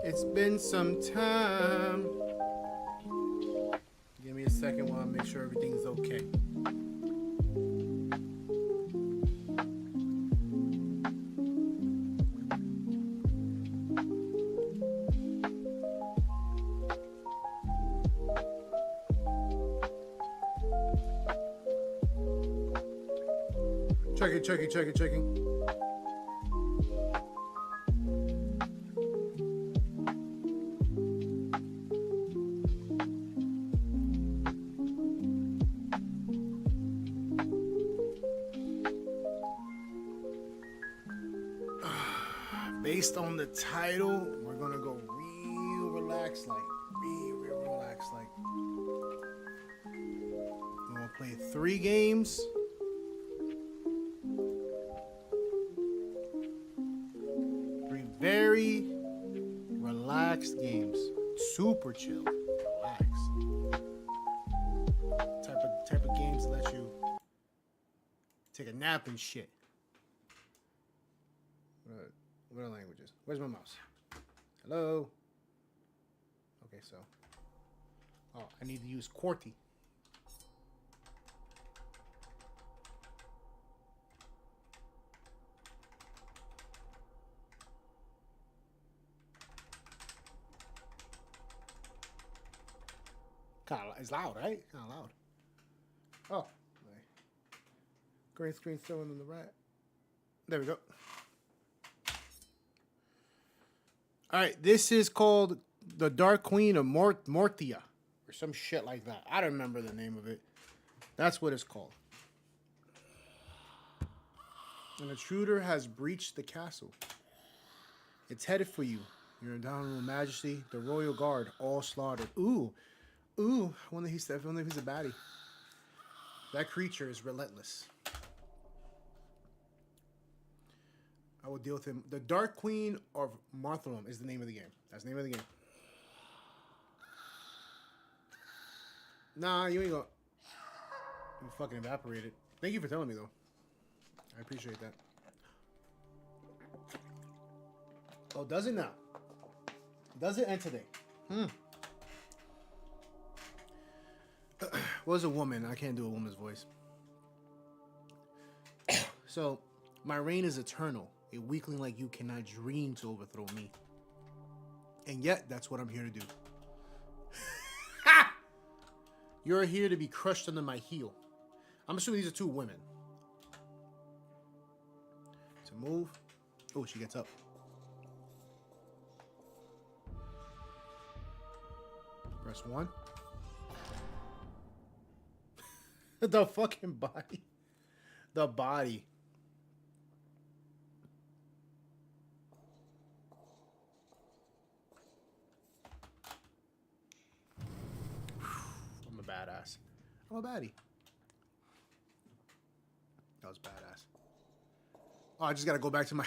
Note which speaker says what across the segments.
Speaker 1: It's been some time. Give me a second while I make sure everything's okay. Checking. Based on the title, we're gonna go real relaxed, like real relaxed, like we're gonna play 3 games. Very relaxed games. Super chill. Relax. Type of games that let you take a nap and shit. What are languages? Where's my mouse? Hello? Okay, so. Oh, I need to use QWERTY. It's loud, right? Kind of loud. Oh, green screen throwing in the right. There we go. All right, this is called the Dark Queen of Mortia, or some shit like that. I don't remember the name of it. That's what it's called. An intruder has breached the castle. It's headed for you. Your indomitable majesty, the royal guard, all slaughtered. Ooh. I wonder if he's a baddie. That creature is relentless. I will deal with him. The Dark Queen of Marthalum is the name of the game. That's the name of the game. Nah, you ain't gonna... You fucking evaporated. Thank you for telling me, though. I appreciate that. Oh, does it now? Does it end today? Was a woman. I can't do a woman's voice. So, my reign is eternal. A weakling like you cannot dream to overthrow me. And yet, that's what I'm here to do. Ha! You're here to be crushed under my heel. I'm assuming these are 2 women. To move. Oh, she gets up. Press 1. The fucking body. The body. I'm a badass. I'm a baddie. That was badass. Oh, I just gotta go back to my...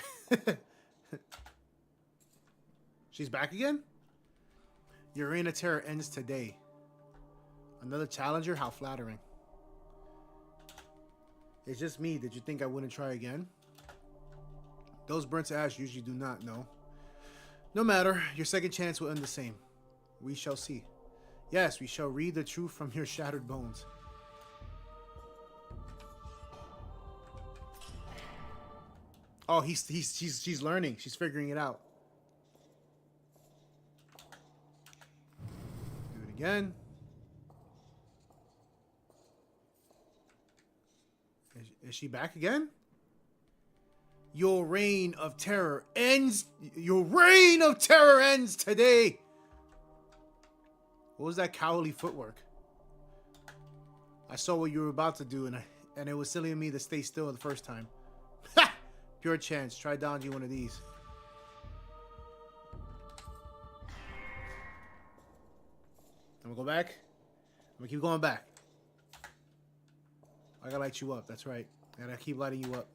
Speaker 1: She's back again? Your reign of terror ends today. Another challenger? How flattering. It's just me. Did you think I wouldn't try again? Those burnt to ash usually do not know. No matter. Your second chance will end the same. We shall see. Yes, we shall read the truth from your shattered bones. Oh, she's learning. She's figuring it out. Do it again. Is she back again? Your reign of terror ends. Your reign of terror ends today. What was that cowardly footwork? I saw what you were about to do, and it was silly of me to stay still the first time. Ha! Pure chance. Try dodging one of these. I'm gonna go back. I'm gonna keep going back. I gotta light you up. That's right. I gotta keep lighting you up.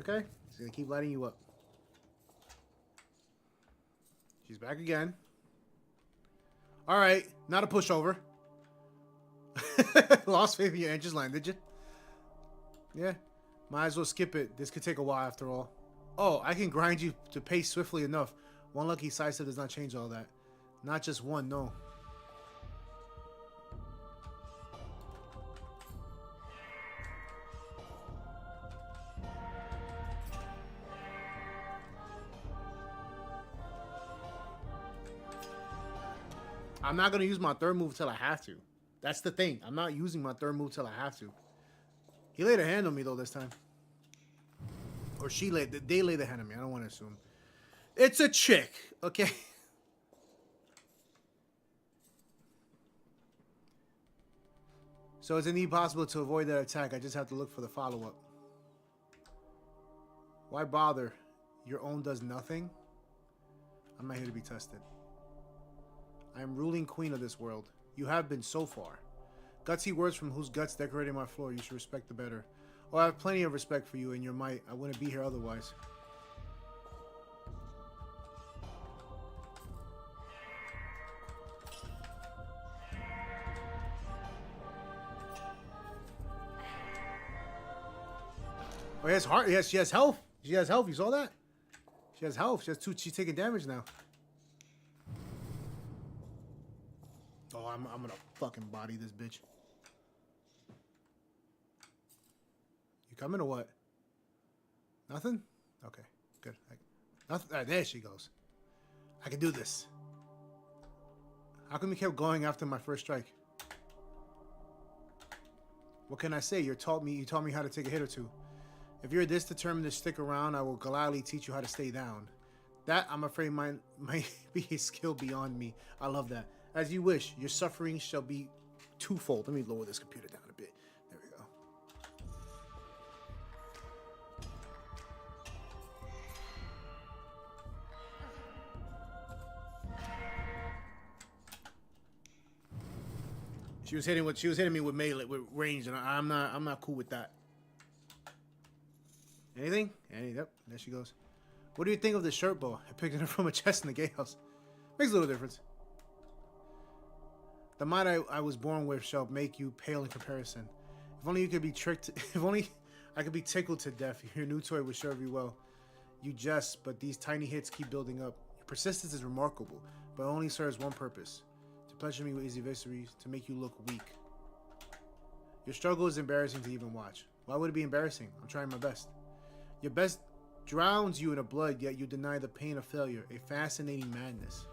Speaker 1: Okay? Just gonna keep lighting you up. She's back again. Alright. Not a pushover. Lost faith in your Angels line, did you? Yeah. Might as well skip it. This could take a while after all. Oh, I can grind you to pace swiftly enough. One lucky sidestep does not change all that. Not just one, no. I'm not going to use my third move till I have to. That's the thing. I'm not using my third move till I have to. He laid a hand on me, though, this time. Or they laid a hand on me. I don't want to assume. It's a chick, okay? So it's indeed possible to avoid that attack. I just have to look for the follow-up. Why bother? Your own does nothing? I'm not here to be tested. I am ruling queen of this world. You have been so far. Gutsy words from whose guts decorated my floor. You should respect the better. Oh, I have plenty of respect for you and your might. I wouldn't be here otherwise. Oh, he has heart. Yes, she has health. She has health. You saw that? She has health. She has two. She's taking damage now. Oh, I'm gonna fucking body this bitch. You coming or what? Nothing? Okay, good. Nothing. There she goes. I can do this. How come you kept going after my first strike? What can I say? You taught me how to take a hit or two. If you're this determined to stick around, I will gladly teach you how to stay down. That, I'm afraid, might be a skill beyond me. I love that. As you wish, your suffering shall be twofold. Let me lower this computer down a bit. There we go. She was hitting me with melee, with range, and I'm not cool with that. Anything? Yep, there she goes. What do you think of the shirt bow? I picked it up from a chest in the gatehouse. Makes a little difference. The might I was born with shall make you pale in comparison. If only you could be tricked. If only I could be tickled to death. Your new toy would serve you well. You jest, but these tiny hits keep building up. Your persistence is remarkable, but it only serves one purpose: to pleasure me with easy victories, to make you look weak. Your struggle is embarrassing to even watch. Why would it be embarrassing? I'm trying my best. Your best drowns you in a blood, yet you deny the pain of failure. A fascinating madness.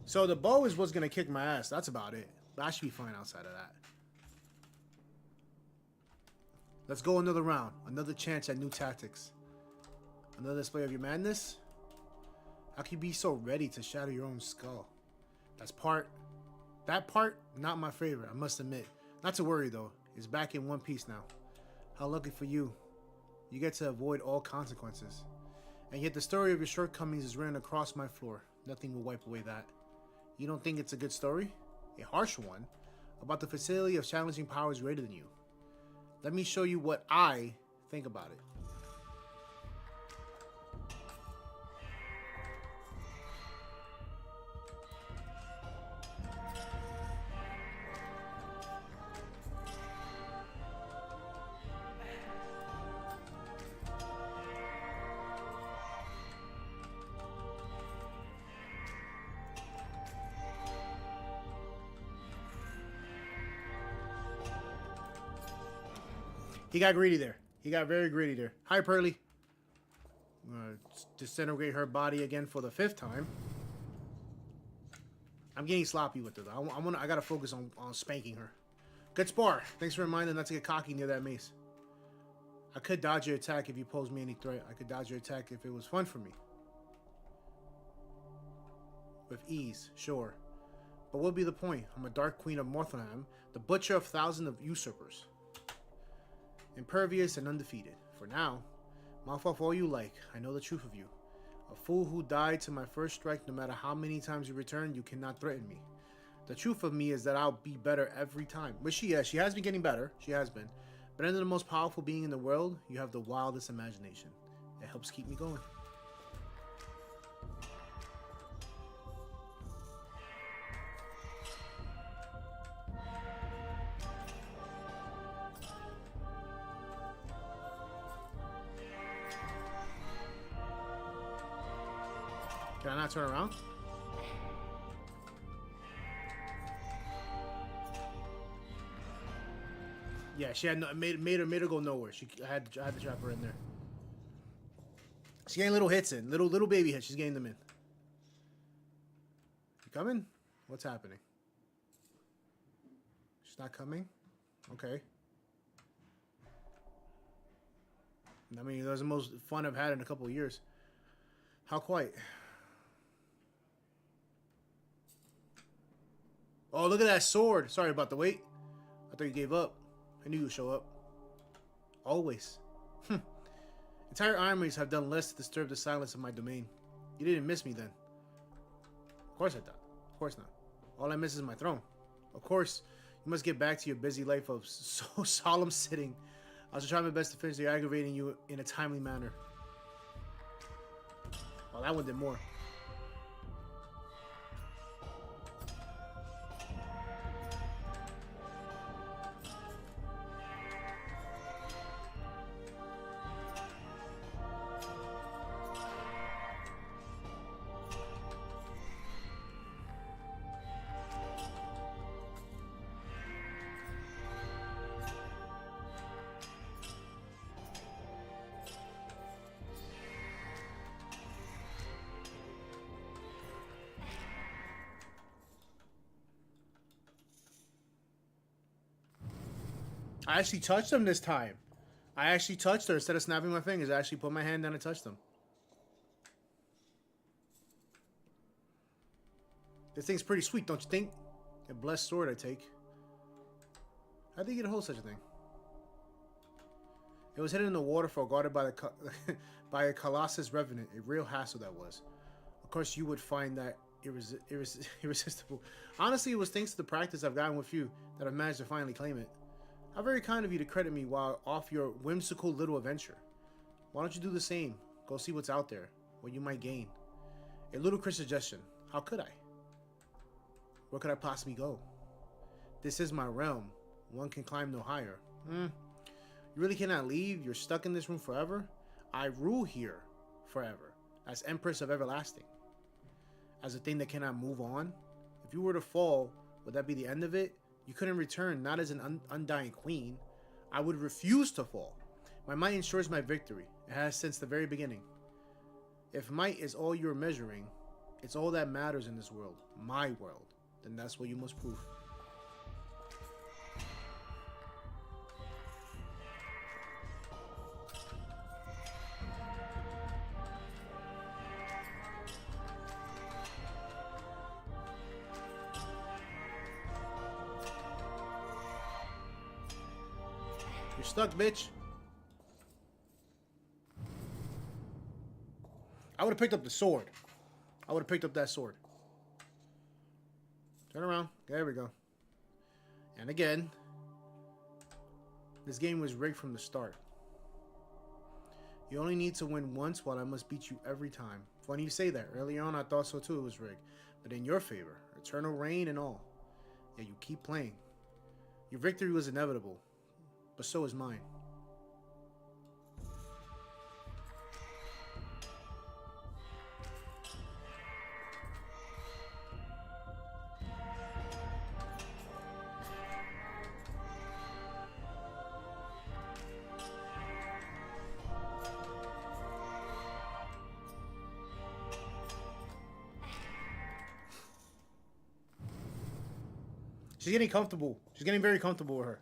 Speaker 1: So the bow is what's gonna kick my ass. That's about it. But I should be fine outside of that. Let's go another round. Another chance at new tactics. Another display of your madness? How can you be so ready to shatter your own skull? That part, not my favorite, I must admit. Not to worry though, it's back in one piece now. How lucky for you. You get to avoid all consequences. And yet the story of your shortcomings is written across my floor. Nothing will wipe away that. You don't think it's a good story? A harsh one, about the facility of challenging powers greater than you. Let me show you what I think about it. He got greedy there. He got very greedy there. Hi, Pearly. I'm gonna disintegrate her body again for the 5th time. I'm getting sloppy with her though. I gotta focus on spanking her. Good spar. Thanks for reminding not to get cocky near that mace. I could dodge your attack if you pose me any threat. I could dodge your attack if it was fun for me. With ease, sure. But what would be the point? I'm a Dark Queen of Morthonham, the butcher of thousands of usurpers. Impervious and undefeated. For now, mouth off all you like. I know the truth of you. A fool who died to my first strike, no matter how many times you return, you cannot threaten me. The truth of me is that I'll be better every time. But she has been getting better. She has been. Better than the most powerful being in the world, you have the wildest imagination. It helps keep me going. Can I not turn around? Yeah, she had no, made her go nowhere. I had to trap her in there. She's getting little hits in, little baby hits. She's getting them in. You coming? What's happening? She's not coming. Okay. I mean, that was the most fun I've had in a couple of years. How quiet? Oh, look at that sword. Sorry about the wait. I thought you gave up. I knew you'd show up. Always. Entire armies have done less to disturb the silence of my domain. You didn't miss me then. Of course I thought. Of course not. All I miss is my throne. Of course, you must get back to your busy life of so solemn sitting. I was trying my best to finish the aggravating you in a timely manner. Well, that one did more. I actually touched them this time. I actually touched her instead of snapping my fingers. I actually put my hand down and touched them. This thing's pretty sweet, don't you think? A blessed sword I take. How did you get a hold of such a thing? It was hidden in the waterfall, guarded by the by a Colossus Revenant. A real hassle that was. Of course, you would find that irresistible. Honestly, it was thanks to the practice I've gotten with you that I've managed to finally claim it. How very kind of you to credit me while off your whimsical little adventure. Why don't you do the same? Go see what's out there, what you might gain. A ludicrous suggestion. How could I? Where could I possibly go? This is my realm. One can climb no higher. You really cannot leave? You're stuck in this room forever? I rule here forever, as Empress of Everlasting. As a thing that cannot move on? If you were to fall, would that be the end of it? You couldn't return, not as an undying queen. I would refuse to fall. My might ensures my victory. It has since the very beginning. If might is all you're measuring, it's all that matters in this world, my world, then that's what you must prove. You're stuck, bitch. I would have picked up the sword. I would have picked up that sword. Turn around. There we go. And again, this game was rigged from the start. You only need to win once while I must beat you every time. Funny you say that. Earlier on I thought so too, it was rigged. But in your favor. Eternal reign and all. Yeah, you keep playing. Your victory was inevitable. But so is mine. She's getting comfortable. She's getting very comfortable with her.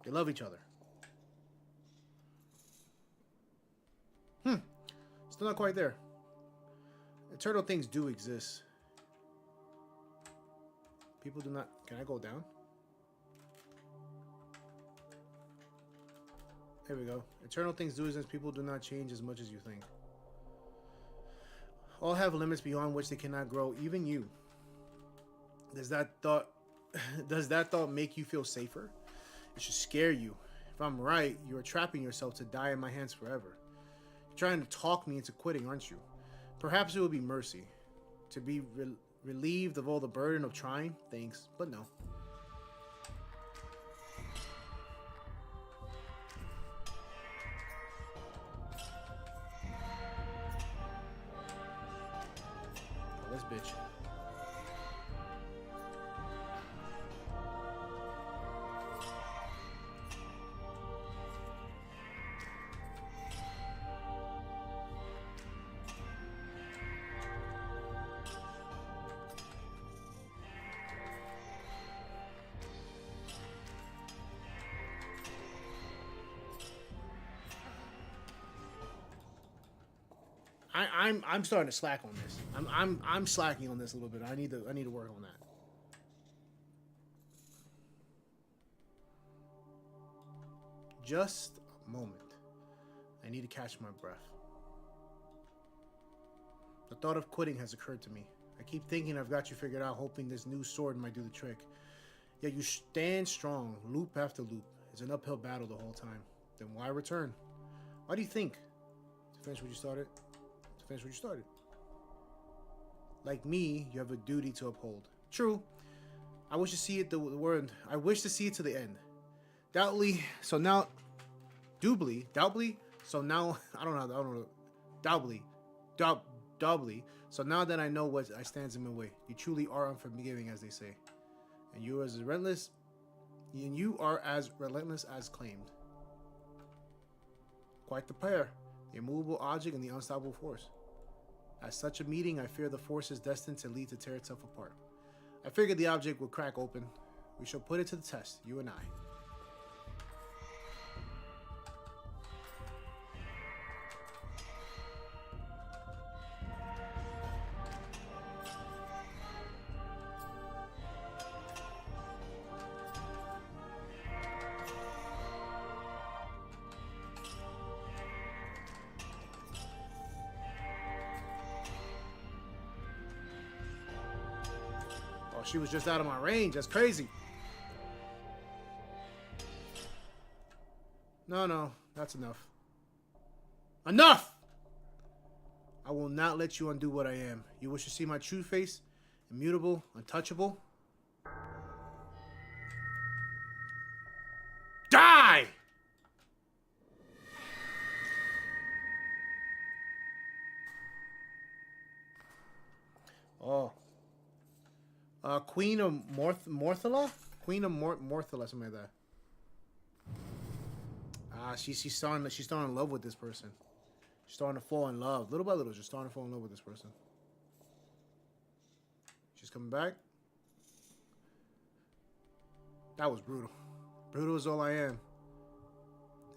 Speaker 1: They love each other. Still not quite there. Eternal things do exist. People do not... Can I go down? There we go. Eternal things do exist. People do not change as much as you think. All have limits beyond which they cannot grow. Even you. Does that thought make you feel safer? It should scare you. If I'm right, you are trapping yourself to die in my hands forever. You're trying to talk me into quitting, aren't you? Perhaps it would be mercy. To be relieved of all the burden of trying? Thanks, but no. Oh, this bitch. I'm starting to slack on this. I'm slacking on this a little bit. I need to work on that. Just a moment. I need to catch my breath. The thought of quitting has occurred to me. I keep thinking I've got you figured out, hoping this new sword might do the trick. Yet you stand strong, loop after loop. It's an uphill battle the whole time. Then why return? Why do you think? To finish what you started? To finish what you started. Like me, you have a duty to uphold. True. I wish to see it I wish to see it to the end. Doubly, so now doubly, so now I don't know. Doubly. So now that I know what I stands in my way, you truly are unforgiving, as they say. And you are as relentless as claimed. Quite the pair, the immovable object and the unstoppable force. At such a meeting, I fear the force is destined to lead to tear itself apart. I figured the object would crack open. We shall put it to the test, you and I. Oh, she was just out of my range. That's crazy. No, that's enough. Enough! I will not let you undo what I am. You wish to see my true face? Immutable, untouchable? Die! Oh. Queen of Morthala? Queen of Morthala, something like that. She's starting in love with this person. She's starting to fall in love. Little by little, she's starting to fall in love with this person. She's coming back. That was brutal. Brutal is all I am.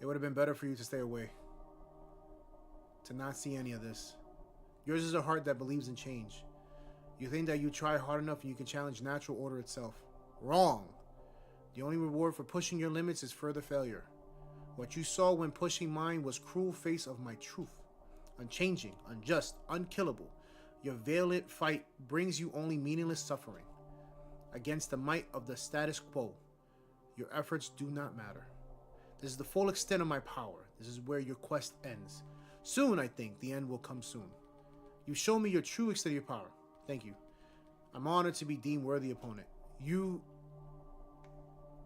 Speaker 1: It would have been better for you to stay away. To not see any of this. Yours is a heart that believes in change. You think that you try hard enough and you can challenge natural order itself. Wrong. The only reward for pushing your limits is further failure. What you saw when pushing mine was cruel face of my truth. Unchanging, unjust, unkillable. Your valiant fight brings you only meaningless suffering. Against the might of the status quo, your efforts do not matter. This is the full extent of my power. This is where your quest ends. Soon, I think, the end will come soon. You show me your true extent of your power. Thank you. I'm honored to be deemed worthy opponent.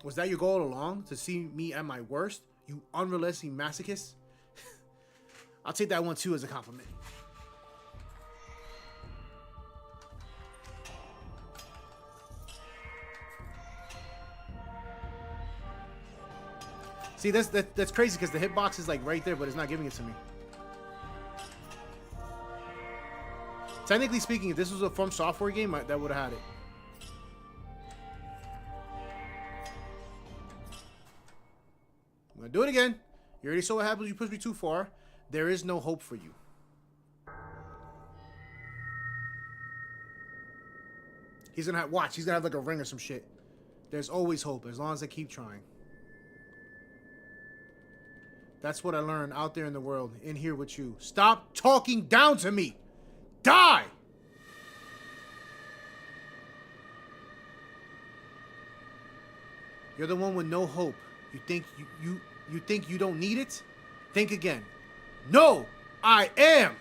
Speaker 1: Was that your goal all along? To see me at my worst? You unrelenting masochist? I'll take that one too as a compliment. See, that's crazy because the hitbox is like right there, but it's not giving it to me. Technically speaking, if this was a From Software game, that would have had it. I'm gonna do it again. You already saw what happens when you push me too far. There is no hope for you. He's gonna have, watch, he's gonna have like a ring or some shit. There's always hope as long as I keep trying. That's what I learned out there in the world, in here with you. Stop talking down to me! Die! You're the one with no hope. You think you think you don't need it? Think again. No! I am.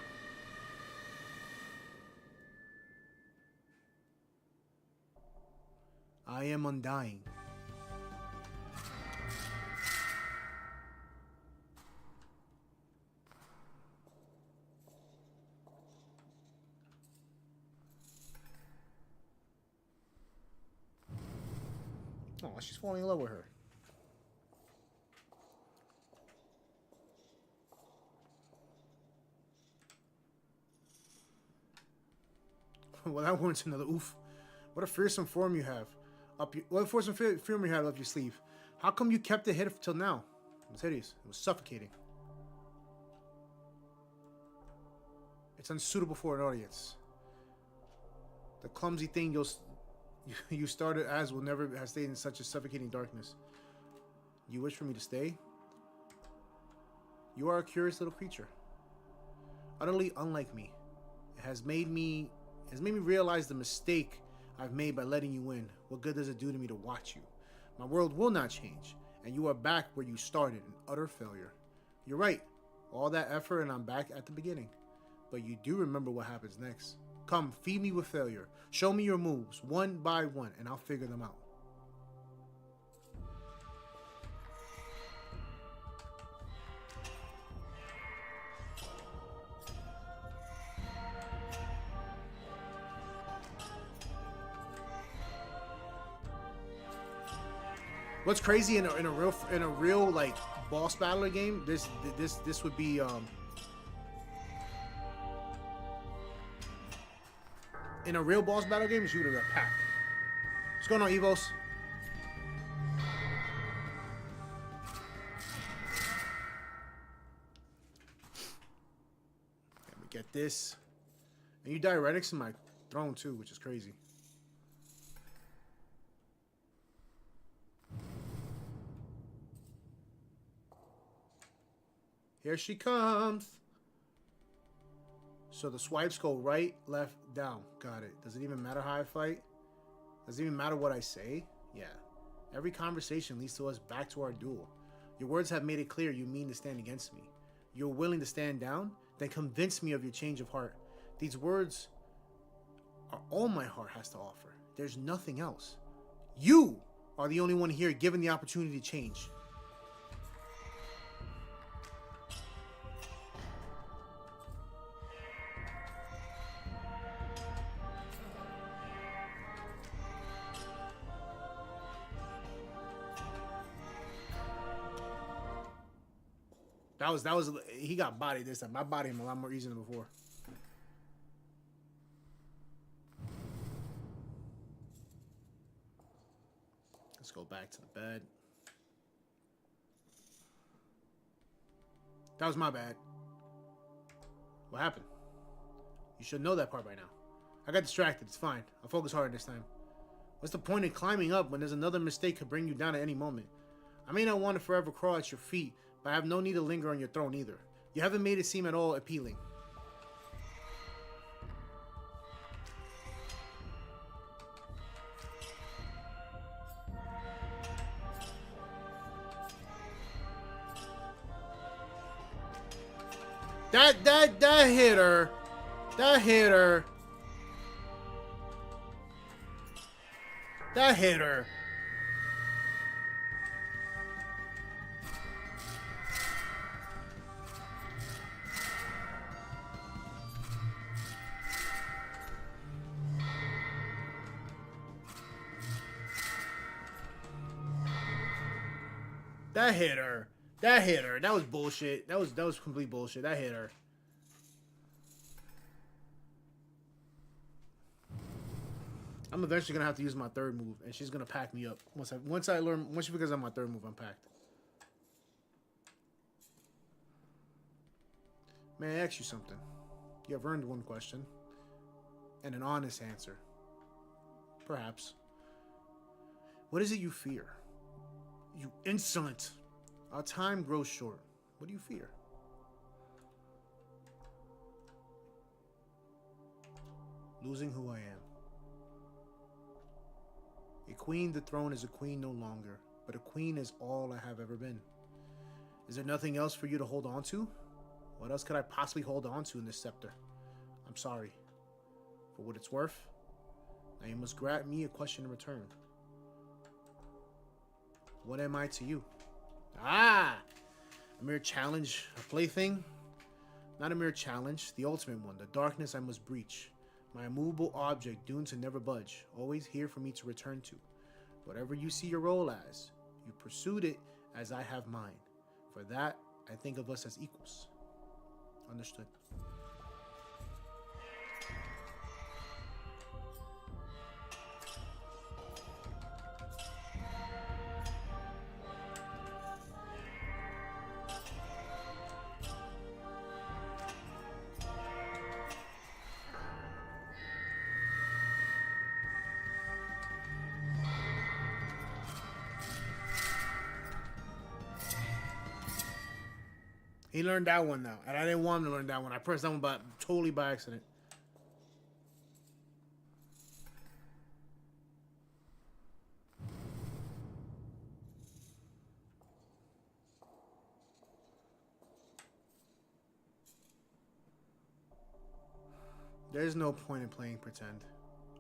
Speaker 1: I am undying. Oh, she's falling in love with her. Well, that warrants another oof. What a fearsome form you have. What a fearsome form you have up your sleeve. How come you kept it hidden till now? It was hideous. It was suffocating. It's unsuitable for an audience. The clumsy thing you started as will never have stayed in such a suffocating darkness. You wish for me to stay? You are a curious little creature. Utterly unlike me. It has made me realize the mistake I've made by letting you in. What good does it do to me to watch you? My world will not change, and you are back where you started, an utter failure. You're right. All that effort and I'm back at the beginning. But you do remember what happens next. Come, feed me with failure. Show me your moves, one by one, and I'll figure them out. What's crazy in a real like boss battler game? This would be in a real boss battle game. You would have got packed. What's going on, Evos? Let me get this. And you diuretics in my throne too, which is crazy. Here she comes. So the swipes go right, left, down. Got it. Does it even matter how I fight? Does it even matter what I say? Yeah. Every conversation leads to us back to our duel. Your words have made it clear you mean to stand against me. You're willing to stand down? Then convince me of your change of heart. These words are all my heart has to offer. There's nothing else. You are the only one here given the opportunity to change. That was he got bodied this time. I bodied him a lot more easy than before. Let's go back to the bed. That was my bad. What happened? You should know that part by now. I got distracted. It's fine. I'll focus harder this time. What's the point in climbing up when there's another mistake could bring you down at any moment? I may not want to forever crawl at your feet, but I have no need to linger on your throne either. You haven't made it seem at all appealing. That hit her. That hit her. That hit her. That hit her. That hit her. That was bullshit. That was complete bullshit. That hit her. I'm eventually gonna have to use my third move, and she's gonna pack me up once she figures out my third move. I'm packed. May I ask you something? You have earned one question, and an honest answer. Perhaps. What is it you fear? You insolent! Our time grows short. What do you fear? Losing who I am. A queen dethroned is a queen no longer, but a queen is all I have ever been. Is there nothing else for you to hold on to? What else could I possibly hold on to in this scepter? I'm sorry. For what it's worth, now you must grant me a question in return. What am I to you? Ah! A mere challenge, a plaything? Not a mere challenge, the ultimate one, the darkness I must breach. My immovable object doomed to never budge, always here for me to return to. Whatever you see your role as, you pursued it as I have mine. For that, I think of us as equals. Understood. He learned that one now, and I didn't want him to learn that one. I pressed that one totally by accident. There's no point in playing pretend.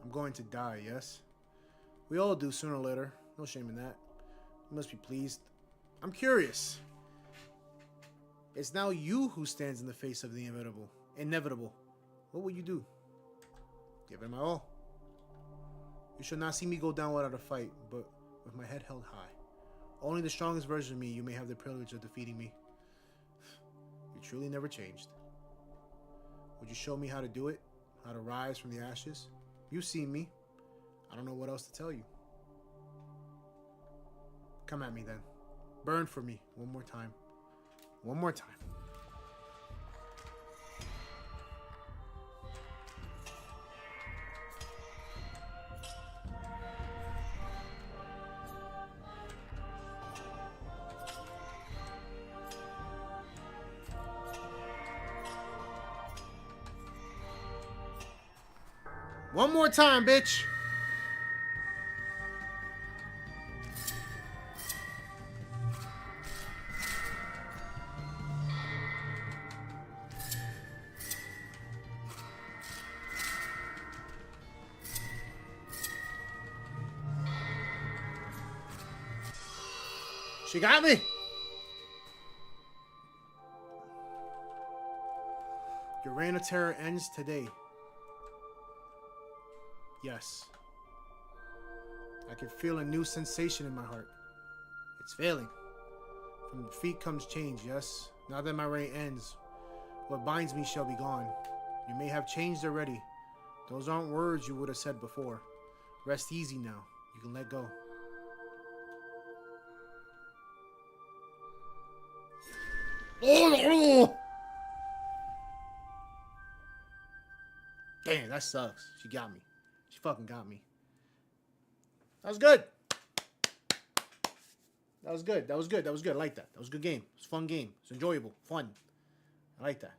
Speaker 1: I'm going to die, yes? We all do sooner or later. No shame in that. You must be pleased. I'm curious. It's now you who stands in the face of the inevitable. What will you do? Give it my all. You shall not see me go down without a fight, but with my head held high. Only the strongest version of me you may have the privilege of defeating me. You truly never changed. Would you show me how to do it? How to rise from the ashes? You've seen me. I don't know what else to tell you. Come at me then. Burn for me one more time. One more time. One more time, bitch. She got me. Your reign of terror ends today. Yes. I can feel a new sensation in my heart. It's failing. From defeat comes change, yes. Now that my reign ends, what binds me shall be gone. You may have changed already. Those aren't words you would have said before. Rest easy now. You can let go. Damn, that sucks. She got me. She fucking got me. That was good. That was good. That was good. That was good. I like that. That was a good game. It was a fun game. It's enjoyable. Fun. I like that.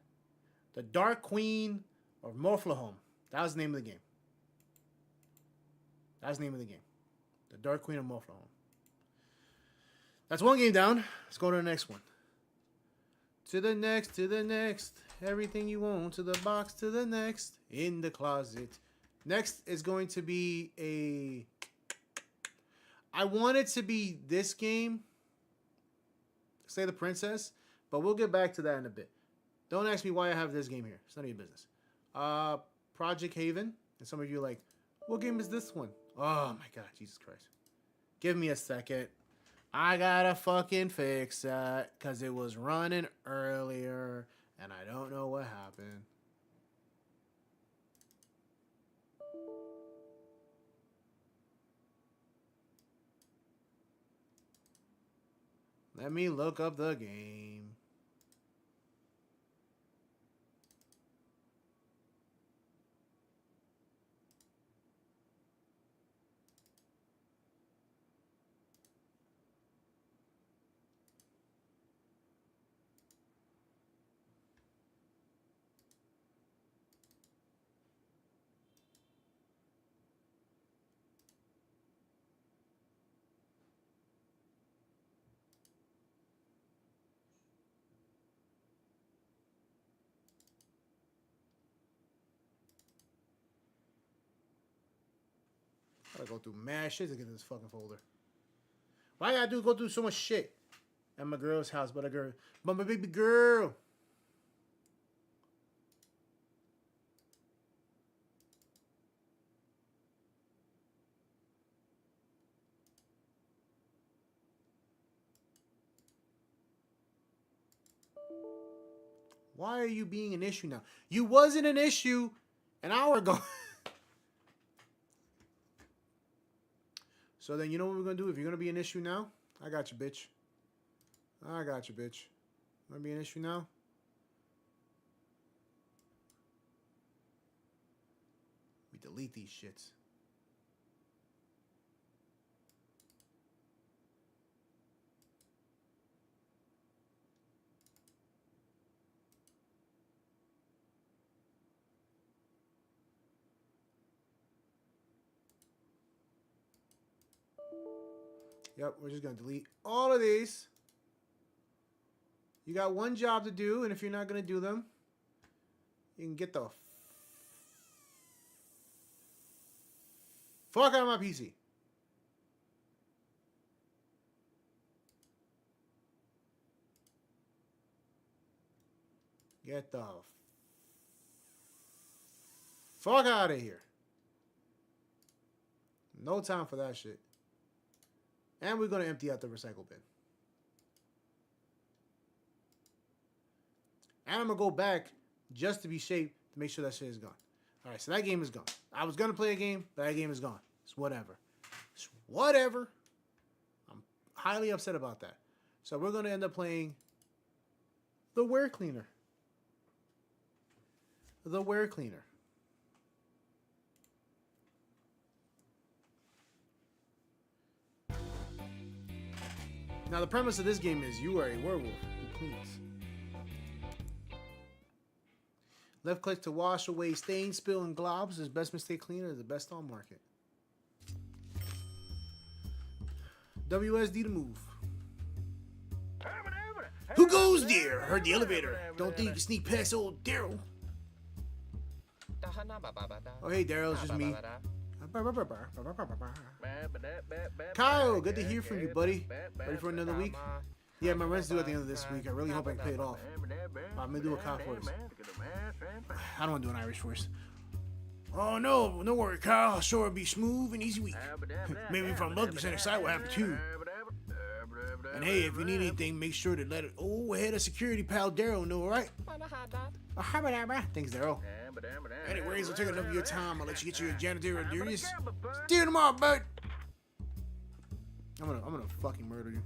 Speaker 1: The Dark Queen of Morphlehome. That was the name of the game. That was the name of the game. The Dark Queen of Morphlehome. That's one game down. Let's go to the next one. To the next, to the next. Everything you want, to the box, to the next. In the closet. Next is going to be a... I want it to be this game. Slay the Princess. But we'll get back to that in a bit. Don't ask me why I have this game here. It's none of your business. Project Haven. And some of you are like, what game is this one? Oh my god, Jesus Christ. Give me a second. I gotta fucking fix that because it was running earlier and I don't know what happened. Let me look up the game. Gotta go through mad shit to get this fucking folder. Why I gotta go through so much shit at my girl's house? But my baby girl. Why are you being an issue now? You wasn't an issue an hour ago. So then you know what we're going to do? If you're going to be an issue now, I got you, bitch. I got you, bitch. Want to be an issue now? We delete these shits. Yep, we're just going to delete all of these. You got one job to do, and if you're not going to do them, you can get the fuck out of my PC. Get the fuck out of here. No time for that shit. And we're going to empty out the recycle bin. And I'm going to go back just to be safe to make sure that shit is gone. All right, so that game is gone. I was going to play a game, but that game is gone. It's whatever. It's whatever. I'm highly upset about that. So we're going to end up playing the Wear Cleaner. The Wear Cleaner. Now, the premise of this game is you are a werewolf who cleans. Left click to wash away stains, spill, and globs. Is best mistake cleaner, the best on market. WSD to move. Who goes there? Heard the elevator. Don't think you can sneak past old Daryl. Oh, hey, Daryl, it's just me. Kyle, good to hear from you, buddy. Ready for another week? Yeah, my rent's due at the end of this week. I really hope I can pay it off. I'm gonna do a Kyle voice. I don't want to do an Irish voice. Oh no, no worry, Kyle. I'll sure be smooth and easy week. Maybe if I'm lucky, Center Side will happen too. And hey, if you need anything, make sure to let it. Oh, head of security pal Daryl know, alright? Thanks, Daryl. Anyways, I'll take enough of your time. I'll let you get your janitorial duties. Steer them off, bud. I'm gonna fucking murder you.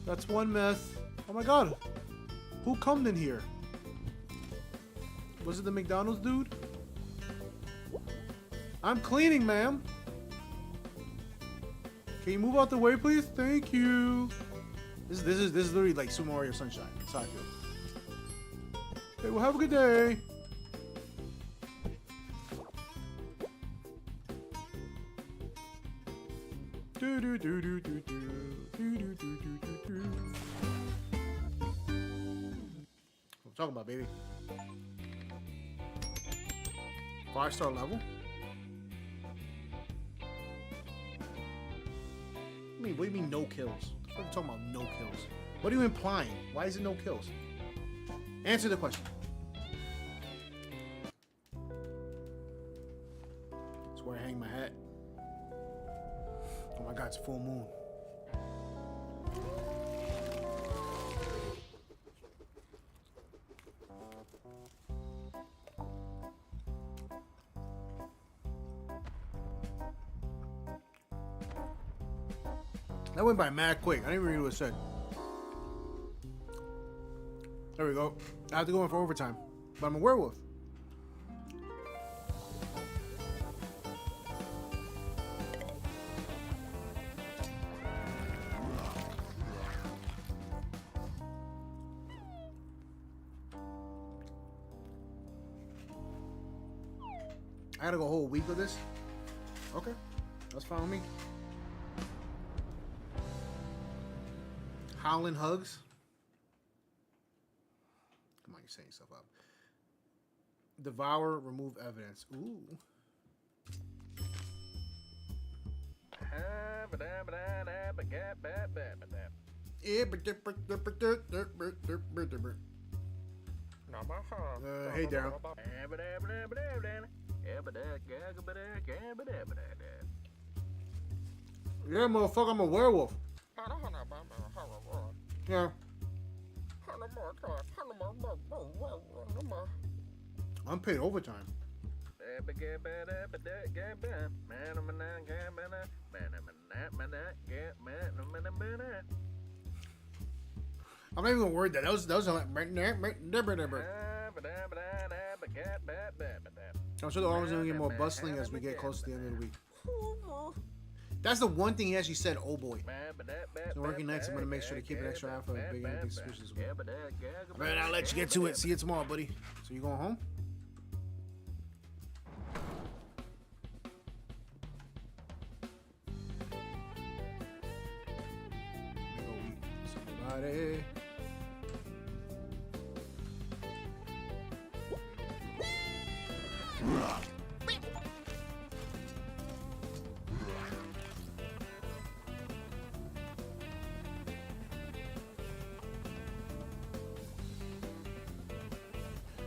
Speaker 1: That's one meth. Oh my god. Who come in here? Was it the McDonald's dude? I'm cleaning, ma'am. Can you move out the way, please? Thank you. This is literally like Super Mario Sunshine. That's how I feel. Okay, well, have a good day. Do do do do do do do do do do do. What I'm talking about, baby. 5-star level. What do you mean no kills? What are you talking about no kills? What are you implying? Why is it no kills? Answer the question. That's where I hang my hat. Oh my god, it's full moon. That went by mad quick. I didn't even read what it said. There we go. I have to go in for overtime. But I'm a werewolf. I gotta go a whole week of this? Okay. That's fine with me. Howlin' Hugs. Come on, you're setting yourself up. Devour, remove evidence. Ooh. Hey, Daryl. Yeah, motherfucker, I'm a werewolf. Yeah. I'm paid overtime. I'm not even gonna word that. That was like. I'm sure the arms are gonna get more bustling as we get close to the end of the week. That's the one thing he actually said. Oh boy. So working nights, I'm gonna make sure to keep an extra eye for a big anything suspicious. I better not let you get to it. See you tomorrow, buddy. So you going home? Somebody.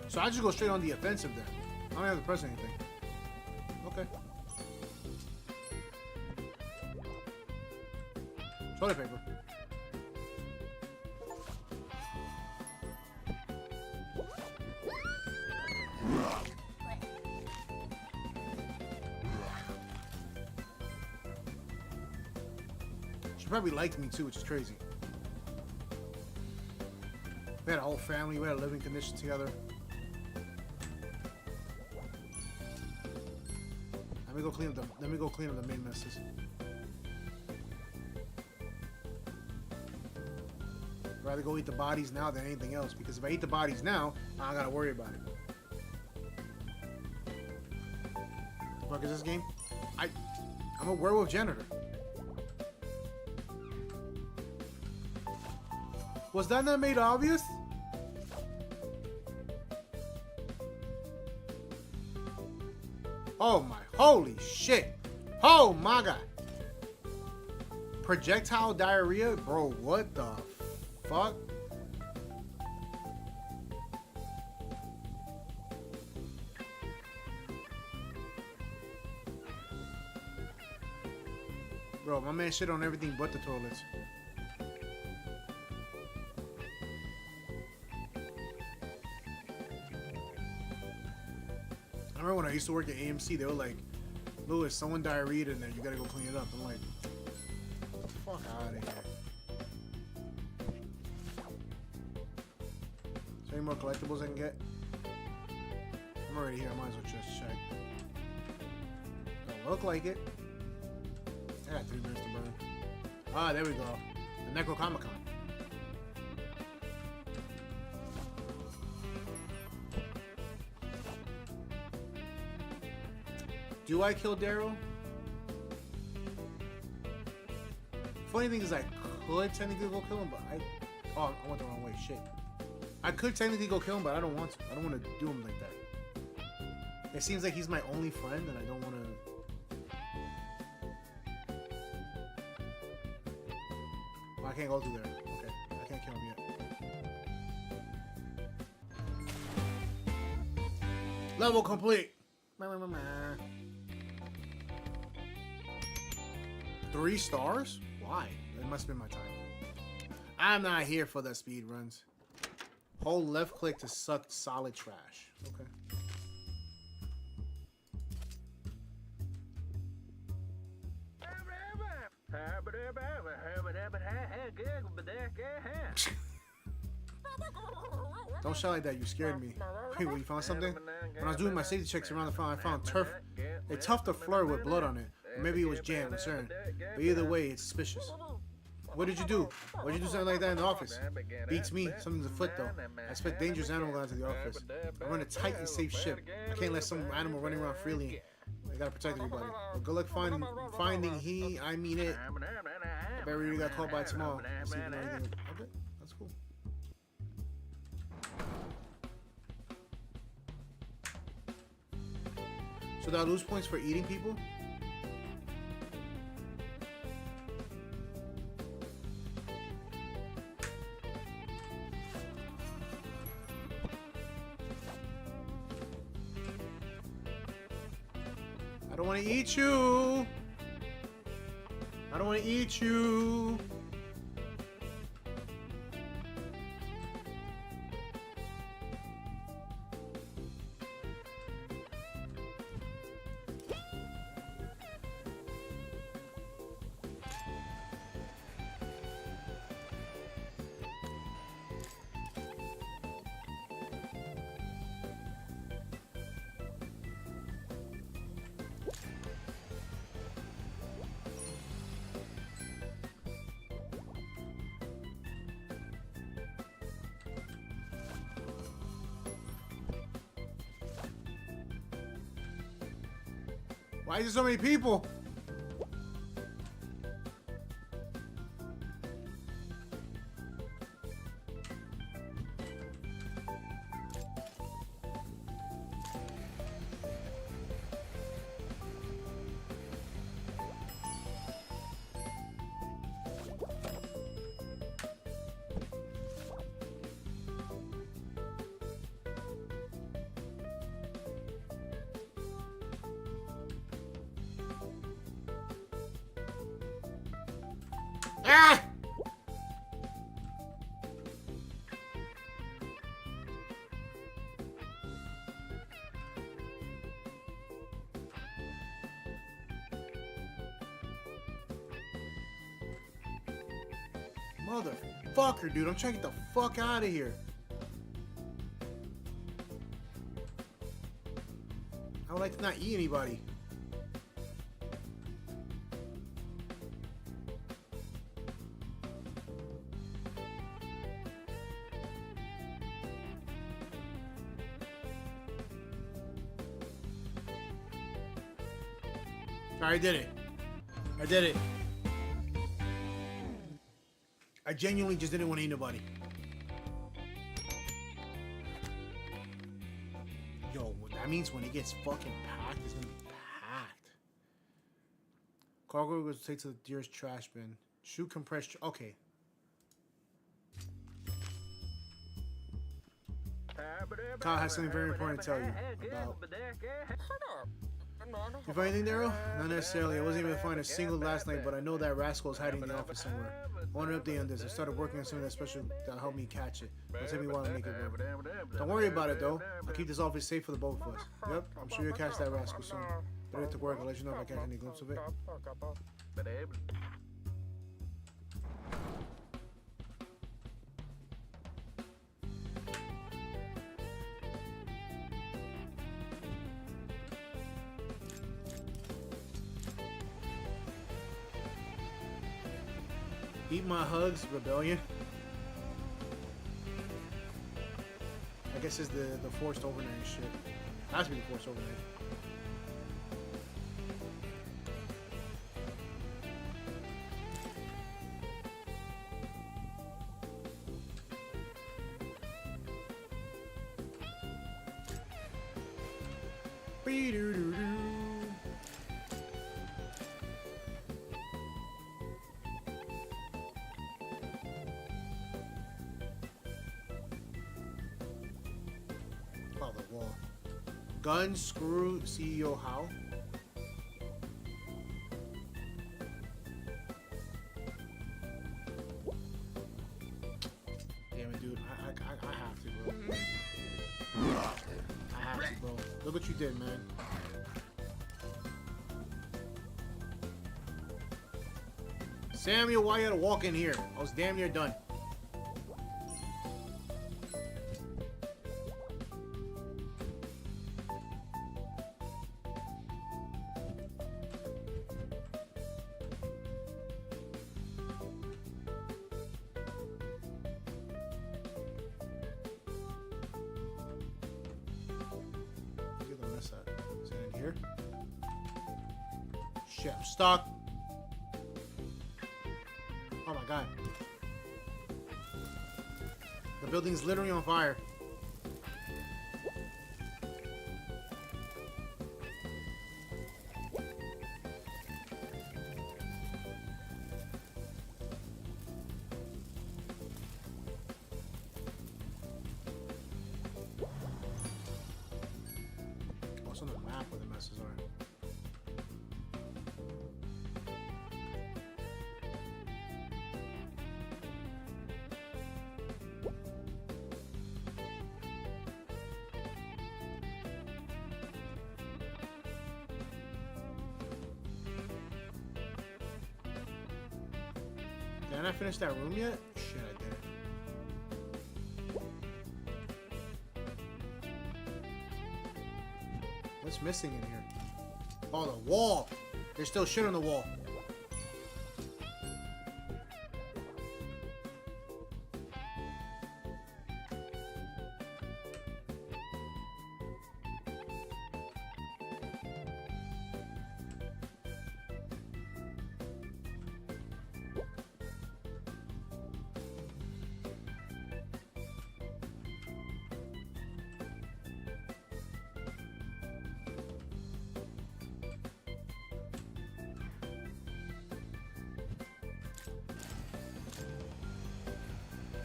Speaker 1: So I just go straight on the offensive then. I don't have to press anything. Okay. Toilet paper. She probably liked me too, which is crazy. We had a whole family, we had a living condition together. Let me go clean up the main messes. I'd rather go eat the bodies now than anything else, because if I eat the bodies now, I gotta worry about it. The fuck is this game? I'm a werewolf janitor. Was that not made obvious? Oh my, holy shit. Oh my god. Projectile diarrhea? Bro, what the fuck? Bro, my man shit on everything but the toilets. I remember when I used to work at AMC, they were like, Lewis, someone diarrheaed in there, you gotta go clean it up. I'm like, get the fuck out of here. Is there any more collectibles I can get? I'm already here, I might as well just check. Don't look like it. I got 3 minutes to burn. Ah, there we go. The Necronomicon. Do I kill Daryl? Funny thing is, I could technically go kill him, but I went the wrong way. Shit. I could technically go kill him, but I don't want to. I don't want to do him like that. It seems like he's my only friend, and I don't want to. Well, I can't go through there. Okay, I can't kill him yet. Level complete. 3 stars? Why? It must have been my time. I'm not here for the speed runs. Hold left click to suck solid trash. Okay. Don't shout like that, you scared me. Wait, you found something? When I was doing my safety checks around the farm, I found turf. A tuft of fleur with blood on it. Or maybe it was jam, concerned. But either way, it's suspicious. What did you do? Why did you do something like that in the office? Beats me. Something's afoot though. I expect dangerous animal into the office. I run a tight and safe ship. I can't let some animal running around freely. I gotta protect everybody. But good luck finding he. I mean it. I bet we got called by tomorrow. See if you know anything. So do I lose points for eating people? I don't want to eat you. I don't want to eat you. Why is there so many people? Ah! Motherfucker, dude. I'm trying to get the fuck out of here. I would like to not eat anybody. I did it. I did it. I genuinely just didn't want to eat nobody. Yo, that means when it gets fucking packed, it's gonna be packed. Cargo goes take to the dearest trash bin. Shoot compressed. Okay. Kyle has something very important to tell you about. You find anything, Daryl? Not necessarily. I wasn't able to find a single last night, but I know that rascal is hiding in the office somewhere. I want to update on this. I started working on something that's special that'll help me catch it. It'll take me a while to make it work. Don't worry about it, though. I'll keep this office safe for the both of us. Yep, I'm sure you'll catch that rascal soon. Better get to work. I'll let you know if I catch any glimpse of it. Eat my hugs, rebellion. I guess it's the forced overnight shit. Has to be the forced overnight. Be-doo-doo-doo. Gun screw CEO how? Damn it, dude. I have to, bro. I have to, bro. Look what you did, man. Samuel, why you had to walk in here? I was damn near done. Is it in here? Shit, I'm stuck. Oh my god. The building's literally on fire. messes are. Didn't I finish that room yet? Shit, I didn't. What's missing in here? Oh, the wall! There's still shit on the wall.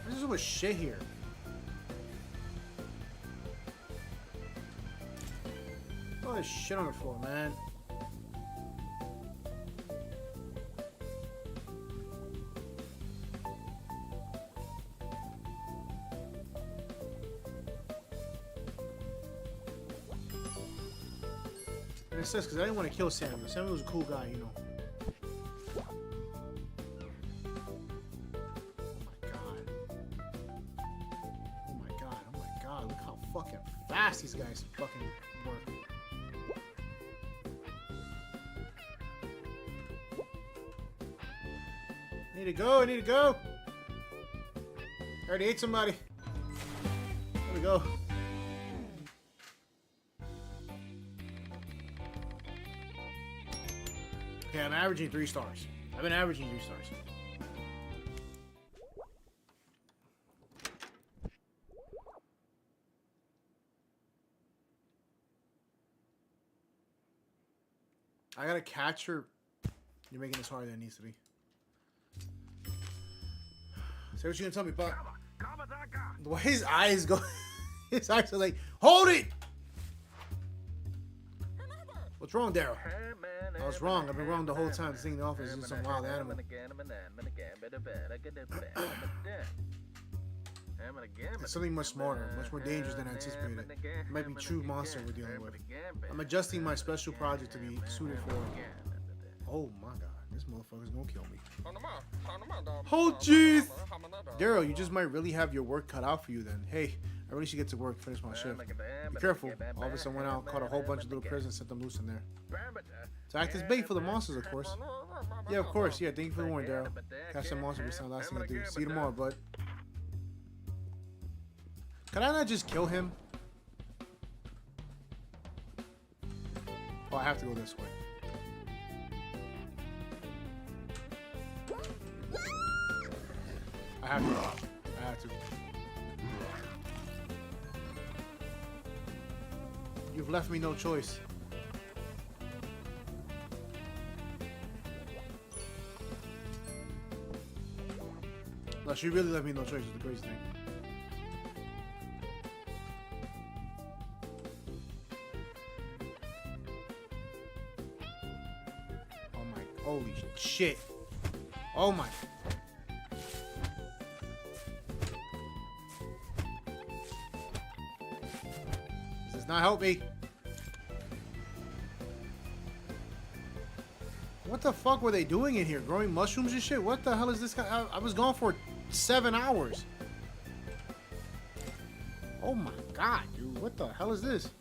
Speaker 1: There's so much shit here. Oh, there's shit on the floor, man. And it says because I didn't want to kill Samuel. Samuel was a cool guy, you know. These guys fucking work. I need to go, I need to go. I already ate somebody. There we go. Okay, I'm averaging 3 stars. I've been averaging 3 stars. I gotta catch her. You're making this harder than it needs to be. Say what you gonna tell me, Buck. The way his eyes go, his eyes are like, hold it! What's wrong, Daryl? I was wrong. I've been wrong the whole time. Thinking the office is some wild animal. It's something much smarter, much more dangerous than anticipated. It might be a true monster we're dealing with. I'm adjusting my special project to be suited for... Oh my god, this motherfucker's gonna kill me. Oh jeez! Daryl, you just might really have your work cut out for you then. Hey, I really should get to work, finish my shift. Be careful. Officer went out, caught a whole bunch of little prisoners, set them loose in there. To act as bait for the monsters, of course. Yeah, of course. Yeah, thank you for the warning, Daryl. Catch some monster will be the last thing I do. See you tomorrow, bud. Can I not just kill him? Oh, I have to go this way. I have to. I have to. You've left me no choice. No, she really left me no choice. It's the crazy thing. Holy shit. Oh my. This does not help me. What the fuck were they doing in here? Growing mushrooms and shit? What the hell is this guy? I was gone for 7 hours. Oh my god, dude. What the hell is this?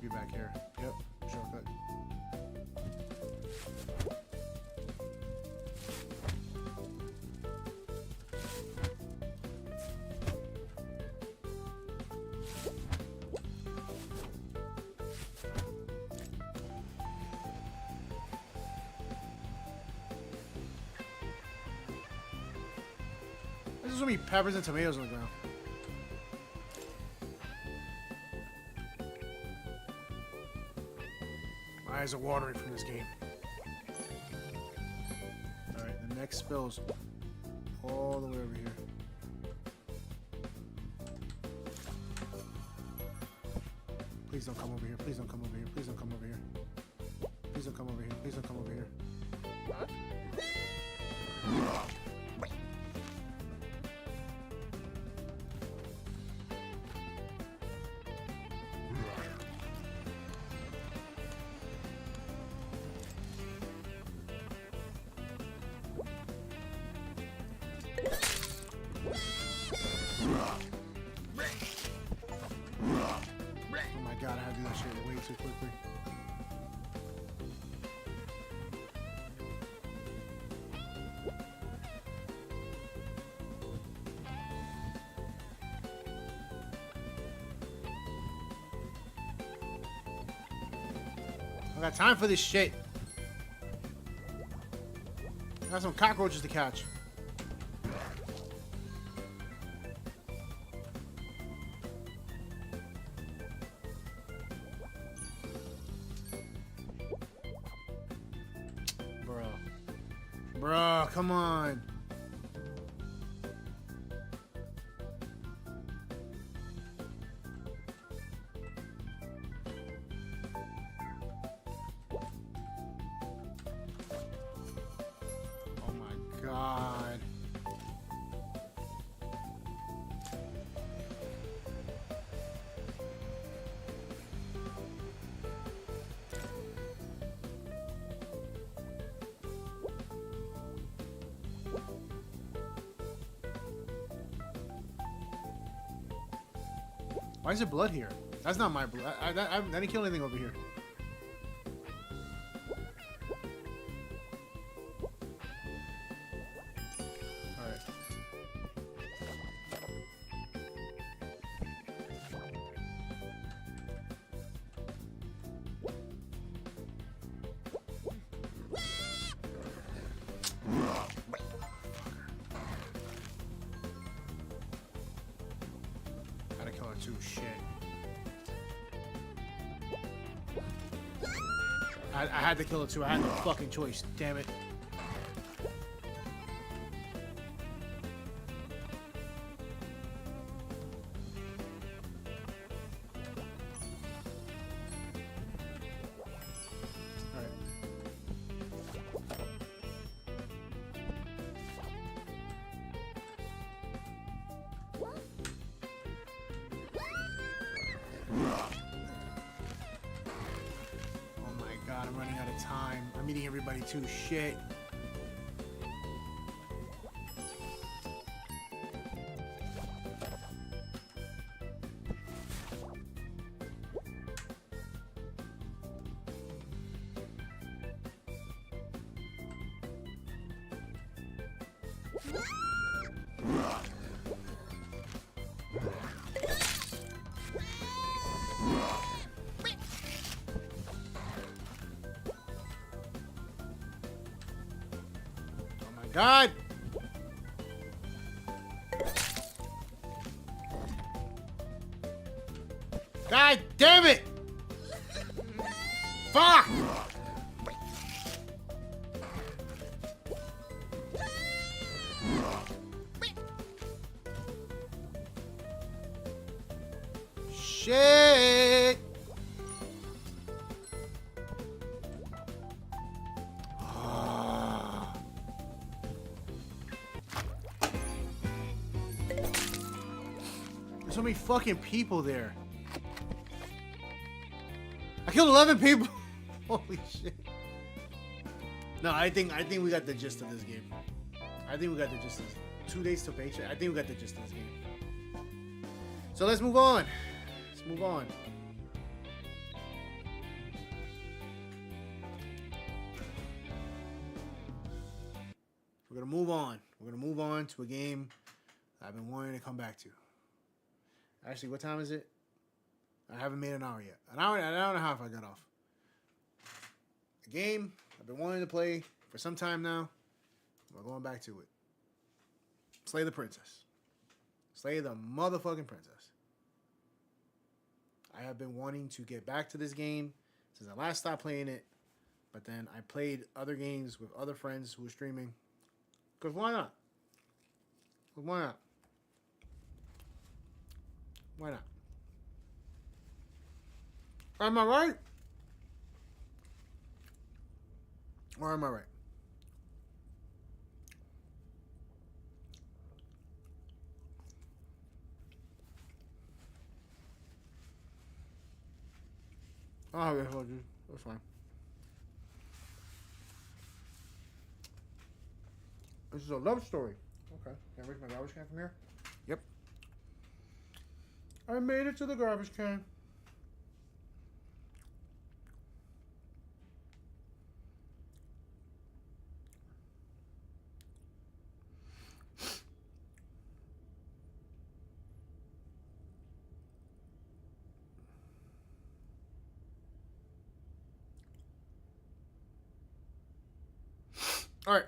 Speaker 1: Be back here. Yep, shortcut. There's so many peppers and tomatoes on the ground. eyes are watering from this game. Alright, the next spell's all the way over here. Please don't come over here. Please don't come over here. Please don't come over here. Please don't come over here. Please don't come over here. Oh my god, I had to do that shit way too quickly. I got time for this shit. I got some cockroaches to catch. Bruh, come on. Oh my god. Why is there blood here? That's not my blood. I didn't kill anything over here. Alright. Gotta kill her too. Shit. I had to kill it too. I had no fucking choice. Damn it. Alright. God, I'm running out of time. I'm eating everybody too. Shit. God! God damn it! Fuck! Shit! So many fucking people there. I killed 11 people. Holy shit. No, I think we got the gist of this game. I think we got the gist of this. 2 days to paycheck. I think we got the gist of this game. So let's move on. Let's move on. We're gonna move on. We're gonna move on to a game I've been wanting to come back to. Actually, what time is it? I haven't made an hour yet. An hour and a half I got off. A game I've been wanting to play for some time now. We're going back to it. Slay the Princess. Slay the motherfucking Princess. I have been wanting to get back to this game since I last stopped playing it But then I played other games with other friends who were streaming. Because why not? 'Cause why not? Why not? Am I right? Or am I right? Oh, okay, well, dude. That's fine. This is a love story. Okay. Can I reach my garbage can from here? Yep. I made it to the garbage can. All right.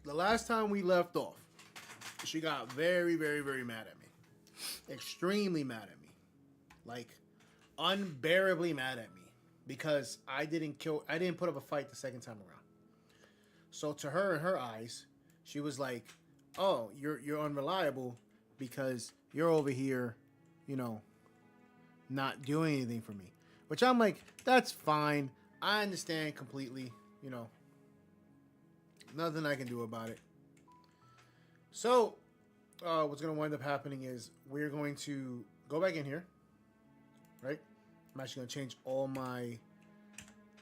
Speaker 1: The last time we left off, she got very, very, very mad at me. Extremely mad at me. Like, unbearably mad at me. Because I didn't put up a fight the second time around. So to her, in her eyes, she was like, oh, you're unreliable because you're over here, you know, not doing anything for me. Which I'm like, that's fine. I understand completely, you know. Nothing I can do about it. So, what's going to wind up happening is we're going to go back in here, right? I'm actually going to change all my...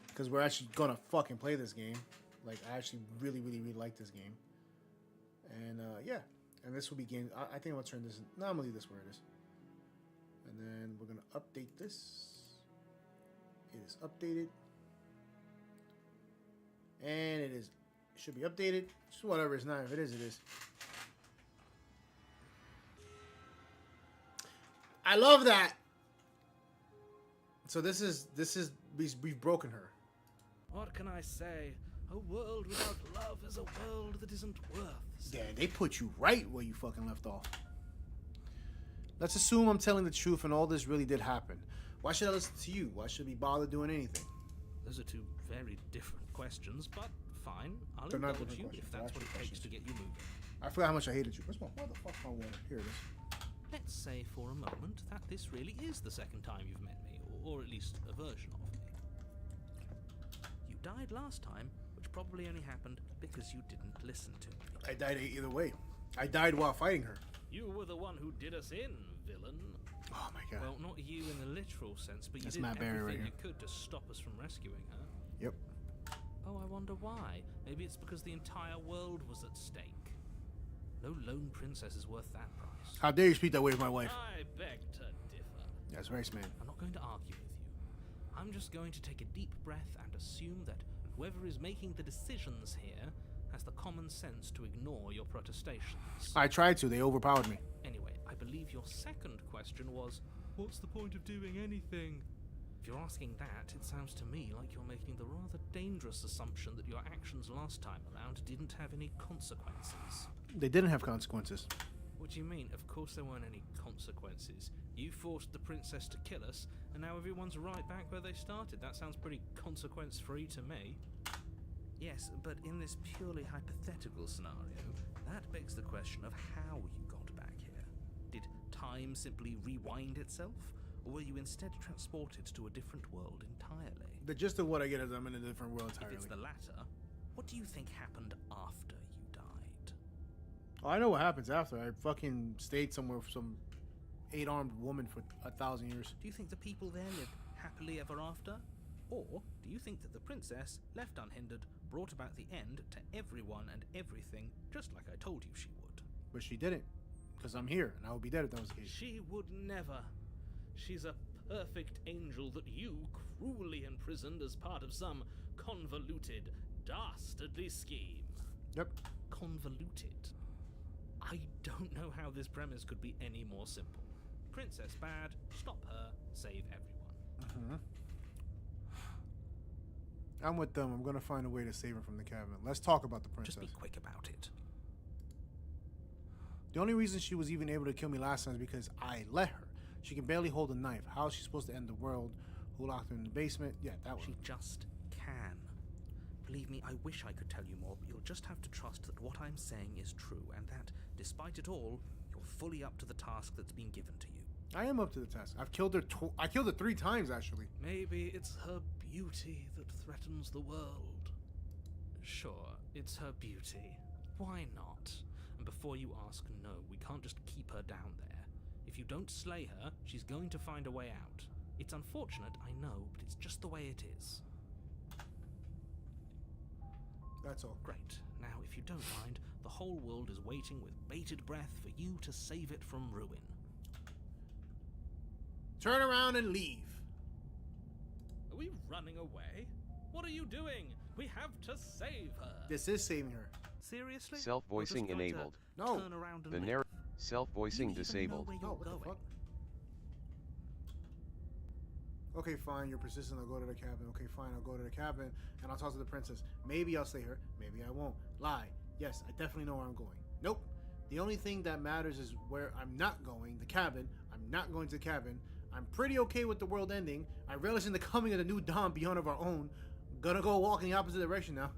Speaker 1: Because we're actually going to fucking play this game. Like, I actually really, really, really like this game. And, yeah. And this will be game... I think I'm going to turn this... No, I'm going to leave this where it is. And then we're going to update this. It is updated. And it is... It should be updated. Just whatever it's not. If it is, it is. I love that. So this is we've broken her.
Speaker 2: What can I say? A world without love is a world that isn't worth saving.
Speaker 1: Damn, they put you right where you fucking left off. Let's assume I'm telling the truth and all this really did happen. Why should I listen to you? Why should we bother doing anything?
Speaker 2: Those are two very different questions, but fine. I'll
Speaker 1: They're not
Speaker 2: indulge
Speaker 1: different
Speaker 2: you
Speaker 1: questions.
Speaker 2: if
Speaker 1: They're
Speaker 2: that's what it
Speaker 1: actual
Speaker 2: takes to get you moving.
Speaker 1: I forgot how much I hated you. Where's the fuck's my water? Here it is.
Speaker 2: Let's say for a moment that this really is the second time you've met me, or at least a version of me. You died last time, which probably only happened because you didn't listen to me.
Speaker 1: I died either way. I died while fighting her.
Speaker 2: You were the one who did us in, villain.
Speaker 1: Oh my god.
Speaker 2: Well, not you in the literal sense, but you
Speaker 1: That's
Speaker 2: did
Speaker 1: Matt Berry right
Speaker 2: everything
Speaker 1: here.
Speaker 2: you could to stop us from rescuing her.
Speaker 1: Yep.
Speaker 2: Oh, I wonder why. Maybe it's because the entire world was at stake. No lone princess is worth that price.
Speaker 1: How dare you speak that way of my wife?
Speaker 2: I beg to differ.
Speaker 1: That's race, man.
Speaker 2: I'm not going to argue with you. I'm just going to take a deep breath and assume that whoever is making the decisions here has the common sense to ignore your protestations.
Speaker 1: I tried to. They overpowered me.
Speaker 2: Anyway, I believe your second question was, what's the point of doing anything? If you're asking that, it sounds to me like you're making the rather dangerous assumption that your actions last time around didn't have any consequences.
Speaker 1: They didn't have consequences.
Speaker 2: What do you mean? Of course there weren't any consequences. You forced the princess to kill us, and now everyone's right back where they started. That sounds pretty consequence-free to me. Yes, but in this purely hypothetical scenario, that begs the question of how you got back here. Did time simply rewind itself? Or were you instead transported to a different world entirely?
Speaker 1: The gist of what I get is I'm in a different world entirely.
Speaker 2: If it's the latter, what do you think happened after you died?
Speaker 1: Oh, I know what happens after. I fucking stayed somewhere with some 8-armed woman for 1,000 years.
Speaker 2: Do you think the people there lived happily ever after? Or do you think that the princess, left unhindered, brought about the end to everyone and everything, just like I told you she would?
Speaker 1: But she didn't. Because I'm here, and I would be dead if that was the case.
Speaker 2: She would never. She's a perfect angel that you cruelly imprisoned as part of some convoluted, dastardly scheme.
Speaker 1: Yep.
Speaker 2: Convoluted. I don't know how this premise could be any more simple. Princess bad, stop her, save everyone.
Speaker 1: I'm with them. I'm going to find a way to save her from the cabin. Let's talk about the princess.
Speaker 2: Just be quick about it.
Speaker 1: The only reason she was even able to kill me last time is because I let her. She can barely hold a knife. How is she supposed to end the world Who locked her in the basement? Yeah, that one.
Speaker 2: She just can. Believe me, I wish I could tell you more, but you'll just have to trust that what I'm saying is true, and that, despite it all, you're fully up to the task that's been given to you.
Speaker 1: I am up to the task. I've killed her. I killed her 3 times, actually.
Speaker 2: Maybe it's her beauty that threatens the world. Sure, it's her beauty. Why not? And before you ask, no, we can't just keep her down there. If you don't slay her, she's going to find a way out. It's unfortunate, I know, but it's just the way it is.
Speaker 1: That's all.
Speaker 2: Great. Now, if you don't mind, the whole world is waiting with bated breath for you to save it from ruin.
Speaker 1: Turn around and leave.
Speaker 2: Are we running away? What are you doing? We have to save her.
Speaker 1: This is saving her.
Speaker 2: Seriously?
Speaker 3: Self-voicing
Speaker 2: You're just going to
Speaker 3: enabled.
Speaker 1: No.
Speaker 2: Turn around and
Speaker 3: The
Speaker 2: leave?
Speaker 3: narrative. Self-voicing
Speaker 2: Do you even know
Speaker 3: disabled.
Speaker 2: where
Speaker 1: No,
Speaker 2: you're
Speaker 1: what the
Speaker 2: going?
Speaker 1: fuck? Okay, fine, you're persistent, I'll go to the cabin. Okay, fine, I'll go to the cabin and I'll talk to the princess. Maybe I'll slay her, maybe I won't. Lie. Yes, I definitely know where I'm going. Nope. The only thing that matters is where I'm not going, the cabin. I'm not going to the cabin. I'm pretty okay with the world ending. I relish in the coming of the new dawn beyond of our own. Gonna go walk in the opposite direction now.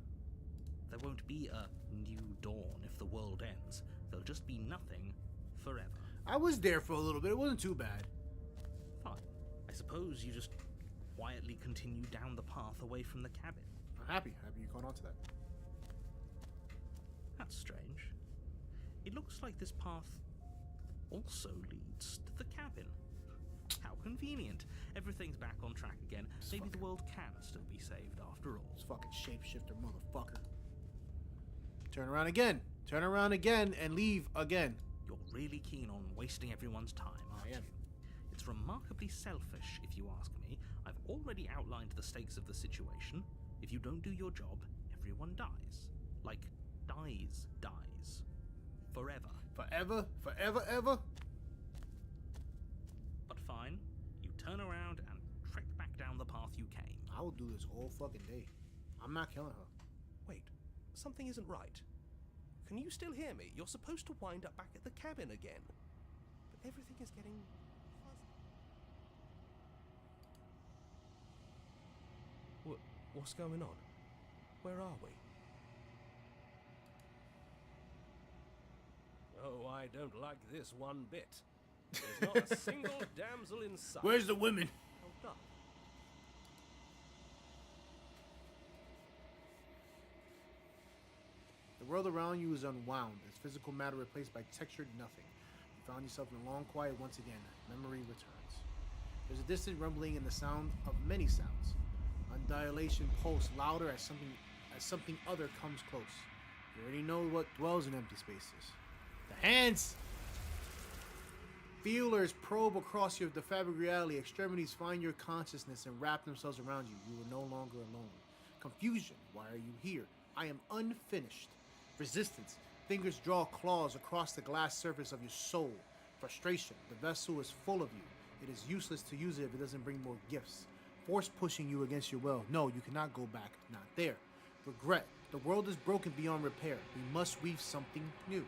Speaker 2: There won't be a new dawn if the world ends. There'll just be nothing forever.
Speaker 1: I was there for a little bit, it wasn't too bad.
Speaker 2: Fine. I suppose you just quietly continue down the path away from the cabin.
Speaker 1: I'm happy you caught on to that.
Speaker 2: That's strange. It looks like this path also leads to the cabin. How convenient. Everything's back on track again. Maybe the world can still be saved after all.
Speaker 1: This fucking shapeshifter motherfucker. Turn around again, and leave again.
Speaker 2: You're really keen on wasting everyone's time, aren't
Speaker 1: I am.
Speaker 2: you? It's remarkably selfish, if you ask me. I've already outlined the stakes of the situation. If you don't do your job, everyone dies. Like, dies. Forever.
Speaker 1: Forever, ever.
Speaker 2: But fine, you turn around and trek back down the path you came.
Speaker 1: I will do this whole fucking day. I'm not killing her.
Speaker 4: Wait, something isn't right. Can you still hear me? You're supposed to wind up back at the cabin again. But everything is getting fuzzy. What's going on? Where are we? Oh, I don't like this one bit. There's not a single damsel in sight.
Speaker 1: Where's the women?
Speaker 4: Hold up.
Speaker 1: The world around you is unwound, as physical matter replaced by textured nothing. You found yourself in a long quiet once again. Memory returns. There's a distant rumbling in the sound of many sounds. Undulation pulse louder as something other comes close. You already know what dwells in empty spaces. The hands! Feelers probe across the fabric of reality. Extremities find your consciousness and wrap themselves around you. You are no longer alone. Confusion. Why are you here? I am unfinished. Resistance. Fingers draw claws across the glass surface of your soul. Frustration. The vessel is full of you. It is useless to use it if it doesn't bring more gifts. Force pushing you against your will. No, you cannot go back. Not there. Regret. The world is broken beyond repair. We must weave something new.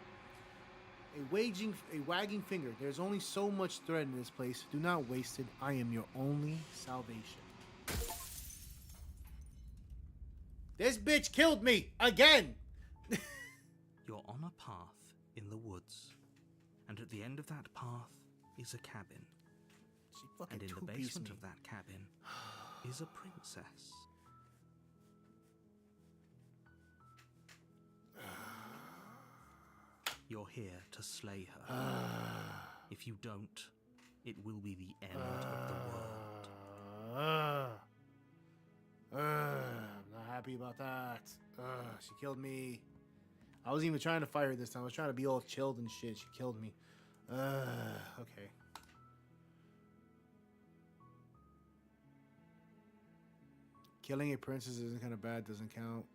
Speaker 1: A wagging finger. There's only so much thread in this place. Do not waste it. I am your only salvation. This bitch killed me again.
Speaker 2: You're on a path in the woods, and at the end of that path is a cabin.
Speaker 1: She fucking
Speaker 2: And in the
Speaker 1: two-pieced
Speaker 2: basement
Speaker 1: me.
Speaker 2: of that cabin is a princess. You're here to slay her. If you don't, it will be the end of the world.
Speaker 1: I'm not happy about that. She killed me. I wasn't even trying to fight her this time. I was trying to be all chilled and shit. She killed me. Okay. Killing a princess isn't kind of bad. Doesn't count.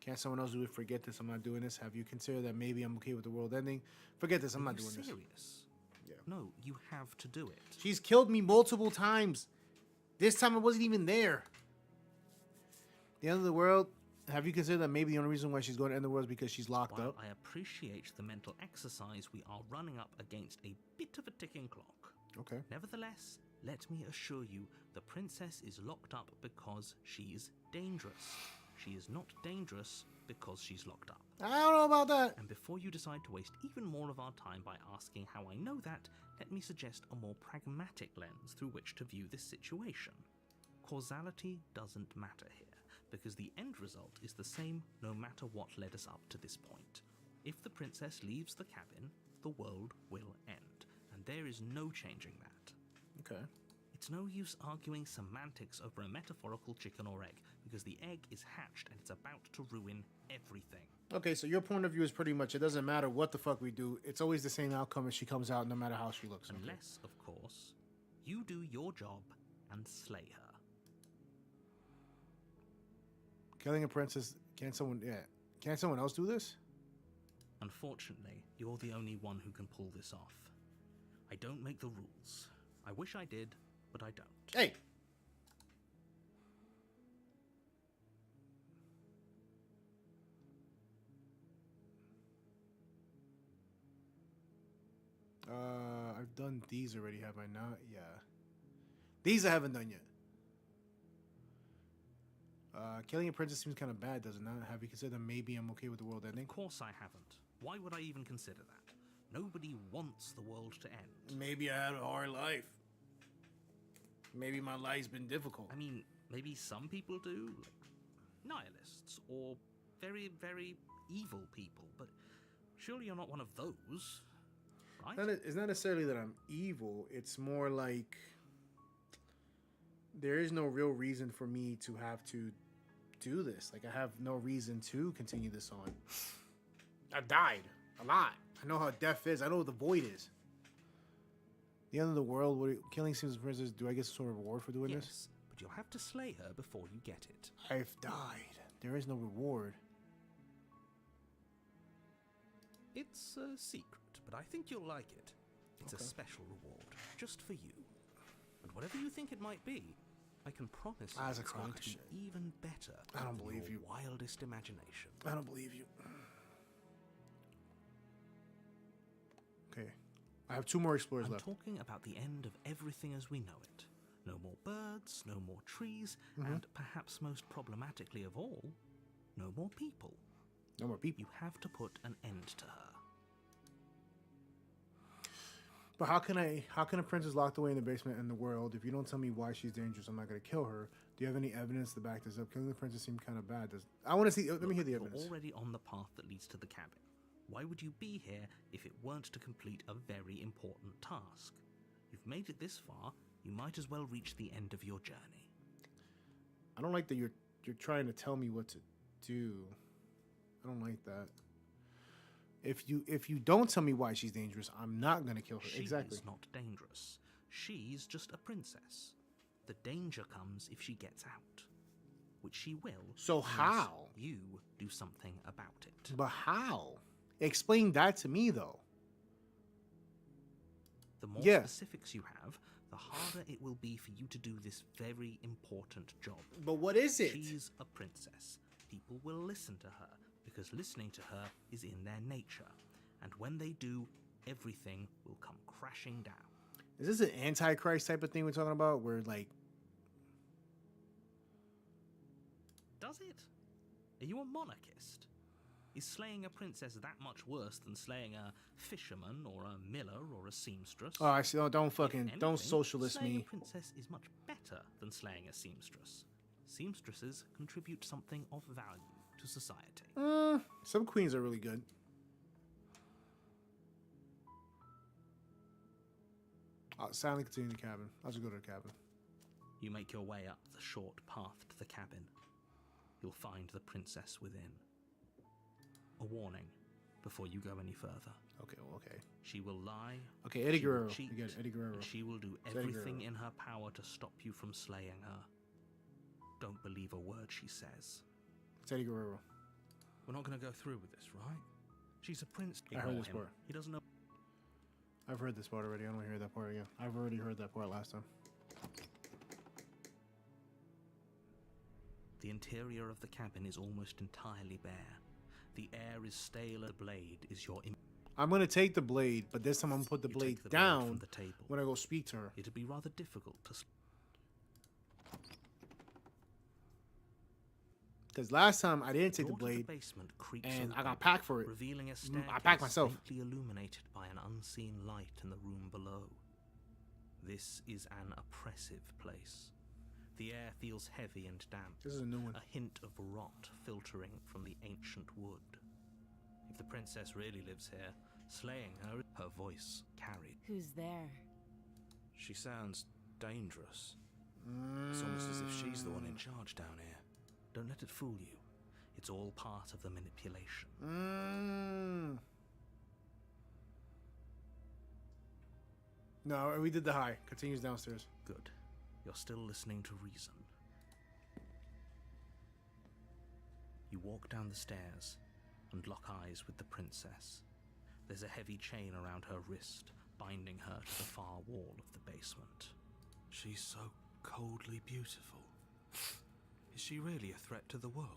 Speaker 1: Can't someone else do it? Forget this. I'm not doing this. Have you considered that maybe I'm okay with the world ending? Forget this. I'm
Speaker 2: Are
Speaker 1: not
Speaker 2: you
Speaker 1: doing this.
Speaker 2: serious?
Speaker 1: Yeah.
Speaker 2: No, you have to do it.
Speaker 1: She's killed me multiple times. This time I wasn't even there. The end of the world. Have you considered that maybe the only reason why she's going to end the world is because she's locked
Speaker 2: While
Speaker 1: up?
Speaker 2: I appreciate the mental exercise, we are running up against a bit of a ticking clock.
Speaker 1: Okay.
Speaker 2: Nevertheless, Let me assure you, the princess is locked up because she's dangerous. She is not dangerous because she's locked up.
Speaker 1: I don't know about that.
Speaker 2: And before you decide to waste even more of our time by asking how I know that, let me suggest a more pragmatic lens through which to view this situation. Causality doesn't matter here, because the end result is the same no matter what led us up to this point. If the princess leaves the cabin, the world will end, and there is no changing that.
Speaker 1: Okay.
Speaker 2: It's no use arguing semantics over a metaphorical chicken or egg, because the egg is hatched and it's about to ruin everything.
Speaker 1: Okay, so your point of view is pretty much it doesn't matter what the fuck we do. It's always the same outcome if she comes out, no matter how she looks. Okay.
Speaker 2: Unless, of course, you do your job and slay her.
Speaker 1: Killing a princess, can't someone else do this?
Speaker 2: Unfortunately, you're the only one who can pull this off. I don't make the rules. I wish I did, but I don't.
Speaker 1: Hey! I've done these already, have I not? Yeah. These I haven't done yet. Killing a princess seems kind of bad, does it not? Have you considered that maybe I'm okay with the world ending?
Speaker 2: Of course I haven't. Why would I even consider that? Nobody wants the world to end.
Speaker 1: Maybe I had a hard life. Maybe my life's been difficult.
Speaker 2: I mean, maybe some people do, like nihilists, or very, very evil people, but surely you're not one of those, right?
Speaker 1: It's not necessarily that I'm evil. It's more like there is no real reason for me to have to do this. Like, I have no reason to continue this on. I've died a lot. I know how death is. I know what the void is. The end of the world, killing Sims Princess, do I get some sort of reward for doing
Speaker 2: Yes,
Speaker 1: this?
Speaker 2: but you'll have to slay her before you get it.
Speaker 1: I've died. There is no reward.
Speaker 4: It's a secret, but I think you'll like it. It's
Speaker 1: Okay.
Speaker 4: a special reward, just for you. And whatever you think it might be, I can promise you
Speaker 1: That's a
Speaker 4: it's going
Speaker 1: crock
Speaker 4: to
Speaker 1: of
Speaker 4: be
Speaker 1: shit.
Speaker 4: even better
Speaker 1: I don't
Speaker 4: than
Speaker 1: believe
Speaker 4: your
Speaker 1: you.
Speaker 4: wildest imagination.
Speaker 1: I don't believe you. Okay. I have 2 more explorers
Speaker 2: I'm
Speaker 1: left.
Speaker 2: talking about the end of everything as we know it. No more birds, no more trees, and perhaps most problematically of all, no more people.
Speaker 1: No more people.
Speaker 2: You have to put an end to her.
Speaker 1: But how can a princess locked away in the basement in the world? If you don't tell me why she's dangerous, I'm not gonna kill her. Do you have any evidence to back this up? Killing the princess seemed kind of bad. I want to see. Let me hear the
Speaker 2: You're
Speaker 1: evidence.
Speaker 2: already on the path that leads to the cabin. Why would you be here if it weren't to complete a very important task? You've made it this far, you might as well reach the end of your journey.
Speaker 1: I don't like that you're trying to tell me what to do. I don't like that. If you don't tell me why she's dangerous, I'm not gonna kill her. Exactly.
Speaker 2: She's not dangerous. She's just a princess. The danger comes if she gets out, which she will.
Speaker 1: So
Speaker 2: unless
Speaker 1: how?
Speaker 2: You do something about it.
Speaker 1: But how? Explain that to me, though.
Speaker 2: The more
Speaker 1: Yeah.
Speaker 2: specifics you have, the harder it will be for you to do this very important job.
Speaker 1: But what is it?
Speaker 2: She's a princess. People will listen to her because listening to her is in their nature. And when they do, everything will come crashing down.
Speaker 1: Is this an Antichrist type of thing we're talking about? Where, like,
Speaker 2: Does it? Are you a monarchist? Is slaying a princess that much worse than slaying a fisherman or a miller or a seamstress?
Speaker 1: oh, I see. Oh, don't
Speaker 2: If
Speaker 1: fucking,
Speaker 2: anything,
Speaker 1: don't socialist
Speaker 2: slaying
Speaker 1: me.
Speaker 2: a princess is much better than slaying a seamstress. Seamstresses contribute something of value to society.
Speaker 1: Some queens are really good. I'll silently continue the cabin. I'll just go to the cabin.
Speaker 2: You make your way up the short path to the cabin. You'll find the princess within. A warning before you go any further.
Speaker 1: Okay, well, okay.
Speaker 2: She will lie.
Speaker 1: Okay, Eddie
Speaker 2: she will
Speaker 1: Guerrero.
Speaker 2: cheat,
Speaker 1: You get it, Eddie Guerrero.
Speaker 2: and she will do
Speaker 1: Eddie
Speaker 2: everything
Speaker 1: Guerrero.
Speaker 2: in her power to stop you from slaying her. Don't believe a word she says.
Speaker 1: It's Eddie Guerrero.
Speaker 2: We're not going to go through with this, right? She's a prince.
Speaker 1: I heard
Speaker 2: Ignore
Speaker 1: this
Speaker 2: him.
Speaker 1: part.
Speaker 2: He doesn't know.
Speaker 1: I've heard this part already. I don't want to hear that part again. I've already heard that part last time.
Speaker 2: The interior of the cabin is almost entirely bare. The air is stale. The blade is your.
Speaker 1: I'm gonna take the blade, but this time I'm gonna put the
Speaker 2: You
Speaker 1: blade
Speaker 2: take the
Speaker 1: down
Speaker 2: from the table.
Speaker 1: when I go speak to her.
Speaker 2: It'd be rather difficult to.
Speaker 1: Because last time I didn't take the
Speaker 2: door to
Speaker 1: blade,
Speaker 2: basement creaks
Speaker 1: and I
Speaker 2: open,
Speaker 1: got packed for it.
Speaker 2: revealing a
Speaker 1: I
Speaker 2: staircase
Speaker 1: packed myself.
Speaker 2: faintly illuminated by an unseen light in the room below. This is an oppressive place. The air feels heavy and damp,
Speaker 1: This is a new one.
Speaker 2: a hint of rot filtering from the ancient wood. If the princess really lives here, slaying her voice carried.
Speaker 3: Who's there?
Speaker 4: She sounds dangerous. It's almost as if she's the one in charge down here.
Speaker 2: Don't let it fool you. It's all part of the manipulation.
Speaker 1: No, we did the high. Continues downstairs.
Speaker 2: Good. You're still listening to reason. You walk down the stairs and lock eyes with the princess. There's a heavy chain around her wrist, binding her to the far wall of the basement.
Speaker 4: She's so coldly beautiful. Is she really a threat to the world?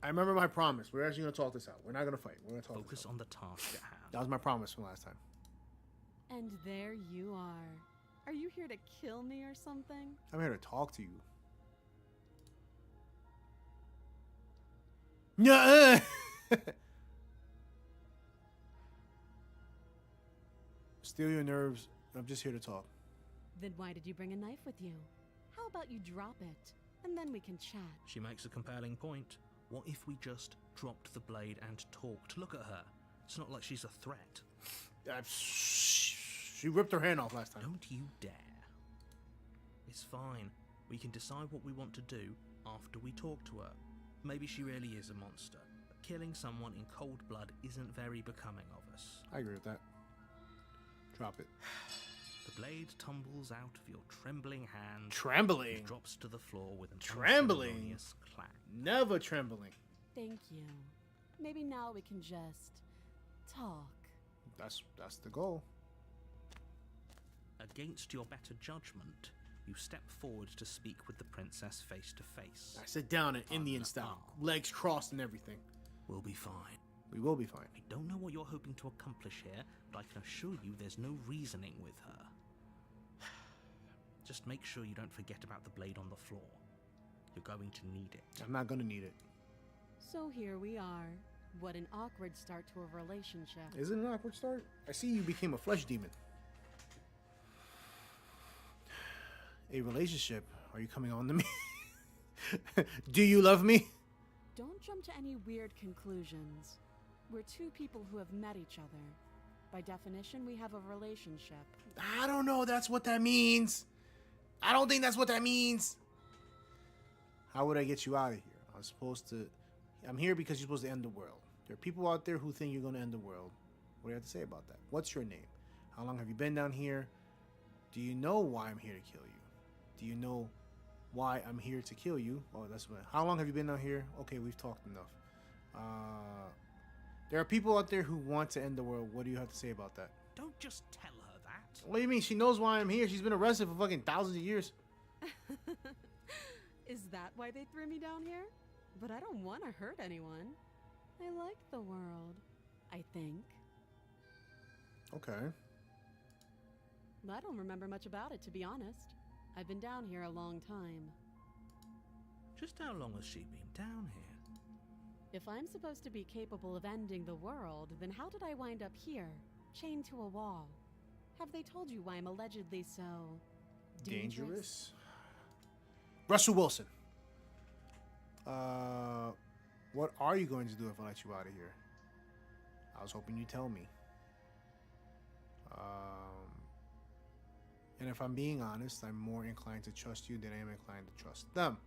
Speaker 1: I remember my promise. We're actually gonna talk this out. We're not gonna fight. We're gonna talk
Speaker 2: Focus
Speaker 1: this out.
Speaker 2: on the task at hand.
Speaker 1: That was my promise from last time.
Speaker 3: And there you are. Are you here to kill me or something?
Speaker 1: I'm here to talk to you. Yeah. Steal your nerves. I'm just here to talk.
Speaker 3: Then why did you bring a knife with you? How about you drop it, and then we can chat?
Speaker 2: She makes a compelling point. What if we just dropped the blade and talked? Look at her. It's not like she's a threat.
Speaker 1: She ripped her hand off last time.
Speaker 2: Don't you dare. It's fine. We can decide what we want to do after we talk to her. Maybe she really is a monster, but killing someone in cold blood isn't very becoming of us.
Speaker 1: I agree with that. Drop it.
Speaker 2: The blade tumbles out of your trembling hand
Speaker 1: Trembling.
Speaker 2: and drops to the floor with an
Speaker 1: Trembling?
Speaker 2: unceremonious clang.
Speaker 1: Never trembling.
Speaker 3: Thank you. Maybe now we can just talk.
Speaker 1: That's the goal.
Speaker 2: Against your better judgment, you step forward to speak with the princess face to face.
Speaker 1: I sit down in Indian style, legs crossed and everything.
Speaker 2: We'll be fine.
Speaker 1: We will be fine.
Speaker 2: I don't know what you're hoping to accomplish here, but I can assure you there's no reasoning with her. Just make sure you don't forget about the blade on the floor. You're going to need it.
Speaker 1: I'm not gonna need it.
Speaker 3: So here we are. What an awkward start to a relationship.
Speaker 1: Is it an awkward start? I see you became a flesh demon. A relationship? Are you coming on to me? Do you love me?
Speaker 3: Don't jump to any weird conclusions. We're two people who have met each other. By definition, we have a relationship.
Speaker 1: I don't know that's what that means. I don't think that's what that means. How would I get you out of here? I'm here because you're supposed to end the world. There are people out there who think you're going to end the world. What do you have to say about that? What's your name? How long have you been down here? Do you know why I'm here to kill you? Do you know why I'm here to kill you? Oh, that's what. How long have you been down here? Okay, we've talked enough. There are people out there who want to end the world. What do you have to say about that?
Speaker 2: Don't just tell her that.
Speaker 1: What do you mean? She knows why I'm here. She's been arrested for fucking thousands of years.
Speaker 3: Is that why they threw me down here? But I don't want to hurt anyone. I like the world, I think.
Speaker 1: Okay.
Speaker 3: I don't remember much about it, to be honest. I've been down here a long time.
Speaker 2: Just how long has she been down here?
Speaker 3: If I'm supposed to be capable of ending the world, then how did I wind up here, chained to a wall? Have they told you why I'm allegedly so... dangerous?
Speaker 1: Russell Wilson. What are you going to do if I let you out of here? I was hoping you'd tell me. And if I'm being honest, I'm more inclined to trust you than I am inclined to trust them.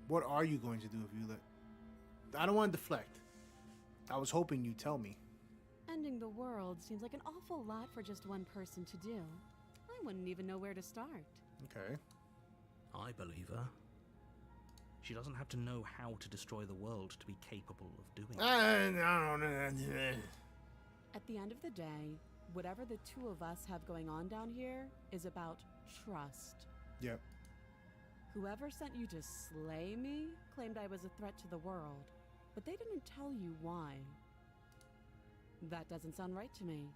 Speaker 1: What are you going to do if you let... I don't want to deflect. I was hoping you'd tell me.
Speaker 3: Ending the world seems like an awful lot for just one person to do. I wouldn't even know where to start.
Speaker 1: Okay.
Speaker 2: I believe her. She doesn't have to know how to destroy the world to be capable of doing it.
Speaker 3: At the end of the day, whatever the two of us have going on down here is about trust.
Speaker 1: Yep.
Speaker 3: Whoever sent you to slay me claimed I was a threat to the world. but they didn't tell you why. That doesn't sound right to me.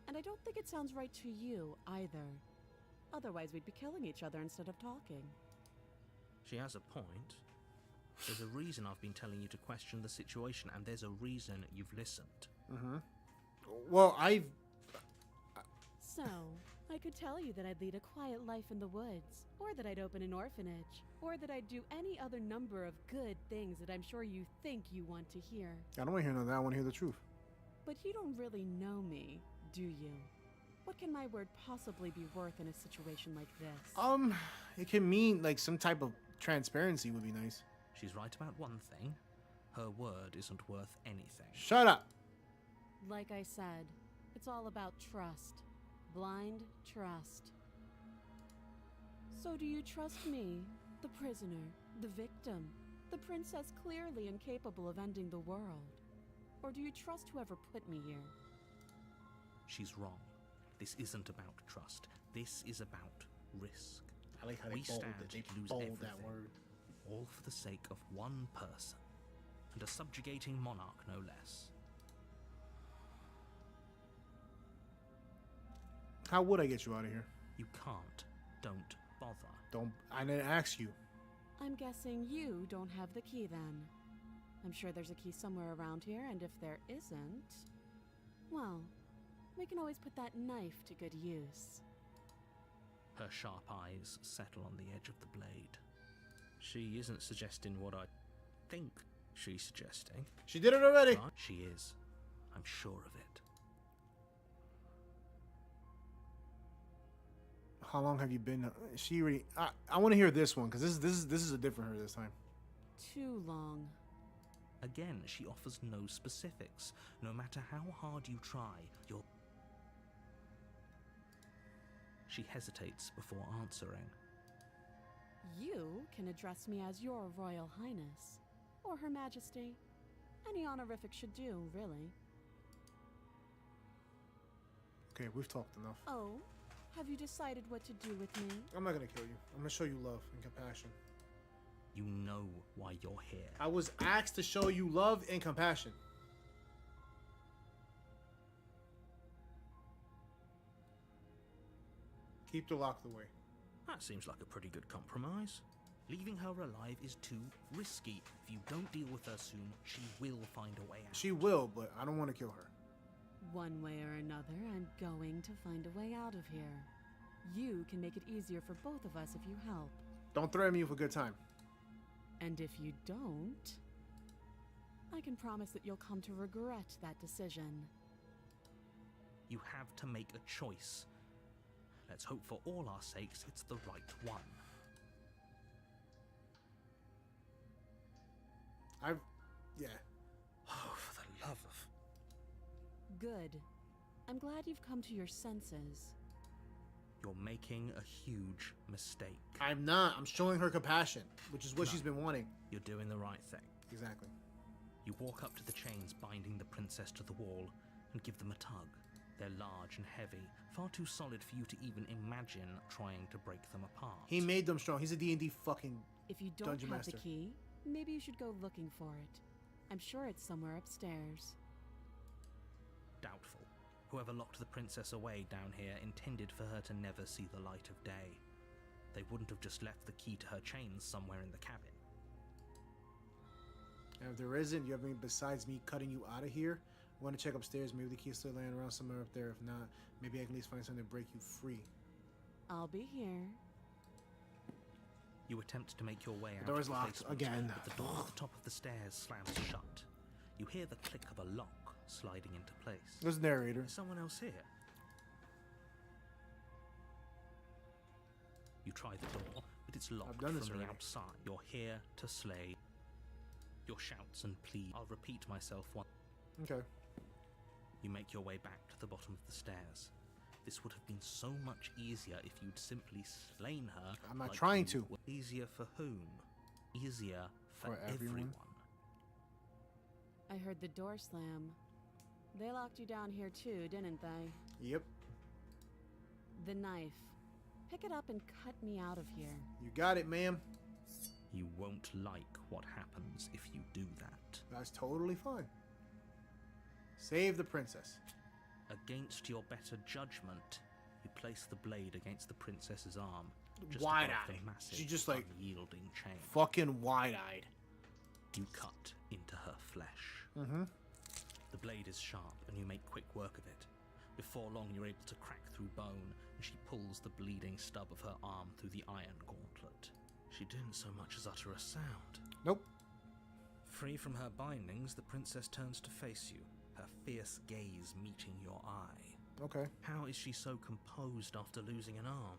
Speaker 3: And I don't think it sounds right to you either. Otherwise, we'd be killing each other instead of talking.
Speaker 2: She has a point. There's a reason I've been telling you to question the situation, and there's a reason you've listened.
Speaker 1: Mm-hmm. Well,
Speaker 3: So, I could tell you that I'd lead a quiet life in the woods, or that I'd open an orphanage, or that I'd do any other number of good things that I'm sure you think you want to hear.
Speaker 1: I don't want to hear none of that. I want to hear the truth.
Speaker 3: But you don't really know me, do you? What can my word possibly be worth in a situation like this?
Speaker 1: It can mean like some type of transparency would be nice.
Speaker 2: She's right about one thing. Her word isn't worth anything.
Speaker 1: Shut up.
Speaker 3: Like I said, it's all about trust. Blind trust. So do you trust me, the prisoner, the victim, the princess clearly incapable of ending the world? Or do you trust whoever put me here?
Speaker 2: She's wrong. This isn't about trust. This is about risk.
Speaker 1: I like how
Speaker 2: We stand
Speaker 1: they
Speaker 2: to lose
Speaker 1: bold
Speaker 2: everything.
Speaker 1: that word.
Speaker 2: All for the sake of one person. And a subjugating monarch, no less.
Speaker 1: How would I get you out of here?
Speaker 2: You can't. Don't bother.
Speaker 1: I didn't ask you.
Speaker 3: I'm guessing you don't have the key then. I'm sure there's a key somewhere around here, and if there isn't, well, we can always put that knife to good use.
Speaker 2: Her sharp eyes settle on the edge of the blade. She isn't suggesting what I think she's suggesting.
Speaker 1: She did it already.
Speaker 2: But she is. I'm sure of it.
Speaker 1: How long have you been? She already. I want to hear this one because this is a different her this time.
Speaker 3: Too long.
Speaker 2: Again, she offers no specifics. No matter how hard you try, you'll... She hesitates before answering.
Speaker 3: You can address me as Your Royal Highness, or Her Majesty. Any honorific should do, really.
Speaker 1: Okay, we've talked enough.
Speaker 3: Oh, have you decided what to do with me?
Speaker 1: I'm not gonna kill you. I'm gonna show you love and compassion.
Speaker 2: You know why you're here.
Speaker 1: I was asked to show you love and compassion. Keep the locked away.
Speaker 2: That seems like a pretty good compromise. Leaving her alive is too risky. If you don't deal with her soon, she will find a way out.
Speaker 1: She will, but I don't want to kill her.
Speaker 3: One way or another, I'm going to find a way out of here. You can make it easier for both of us if you help.
Speaker 1: Don't threaten me with a good time.
Speaker 3: And if you don't, I can promise that you'll come to regret that decision.
Speaker 2: You have to make a choice. Let's hope for all our sakes it's the right one.
Speaker 1: Yeah.
Speaker 2: Oh, for the love of...
Speaker 3: Good. I'm glad you've come to your senses.
Speaker 2: You're making a huge mistake.
Speaker 1: I'm not. I'm showing her compassion, which is what she's been wanting.
Speaker 2: You're doing the right thing.
Speaker 1: Exactly.
Speaker 2: You walk up to the chains binding the princess to the wall and give them a tug. They're large and heavy, far too solid for you to even imagine trying to break them apart.
Speaker 1: He made them strong. He's a D&D fucking
Speaker 3: If you don't
Speaker 1: Dungeon
Speaker 3: have
Speaker 1: Master.
Speaker 3: the key, maybe you should go looking for it. I'm sure it's somewhere upstairs.
Speaker 2: Doubtful. Whoever locked the princess away down here intended for her to never see the light of day. They wouldn't have just left the key to her chains somewhere in the cabin.
Speaker 1: And if there isn't, you have any besides me cutting you out of here? I want to check upstairs. Maybe the key's still laying around somewhere up there. If not, maybe I can at least find something to break you free.
Speaker 3: I'll be here.
Speaker 2: You attempt to make your way out
Speaker 1: door's
Speaker 2: of the
Speaker 1: locked
Speaker 2: basement,
Speaker 1: again.
Speaker 2: but the door at the top of the stairs slams shut. You hear the click of a lock sliding into place.
Speaker 1: There's a narrator.
Speaker 2: There's someone else here. You try the door, but it's locked
Speaker 1: done
Speaker 2: from
Speaker 1: this
Speaker 2: the
Speaker 1: already.
Speaker 2: outside. You're here to slay. Your shouts and pleas. I'll repeat myself once.
Speaker 1: Okay.
Speaker 2: You make your way back to the bottom of the stairs. This would have been so much easier if you'd simply slain her.
Speaker 1: I'm not
Speaker 2: like
Speaker 1: trying
Speaker 2: you
Speaker 1: to.
Speaker 2: were. Easier for whom? Easier for,
Speaker 1: For everyone.
Speaker 2: everyone.
Speaker 3: I heard the door slam. They locked you down here too, didn't they?
Speaker 1: Yep.
Speaker 3: The knife. Pick it up and cut me out of here.
Speaker 1: You got it, ma'am.
Speaker 2: You won't like what happens if you
Speaker 5: do that.
Speaker 1: That's totally fine. Save the princess.
Speaker 5: Against your better judgment, you place the blade against the princess's arm, just
Speaker 1: Wide
Speaker 5: above
Speaker 1: eye.
Speaker 5: the massive,
Speaker 1: She just like
Speaker 5: unyielding chain.
Speaker 1: fucking wide-eyed.
Speaker 5: You cut into her flesh.
Speaker 1: Mm-hmm.
Speaker 5: The blade is sharp, and you make quick work of it. Before long, you're able to crack through bone, and she pulls the bleeding stub of her arm through the iron gauntlet. She didn't so much as utter a sound.
Speaker 1: Nope.
Speaker 2: Free from her bindings, the princess turns to face you, her fierce gaze meeting your eye.
Speaker 1: Okay.
Speaker 2: How is she so composed after losing an arm?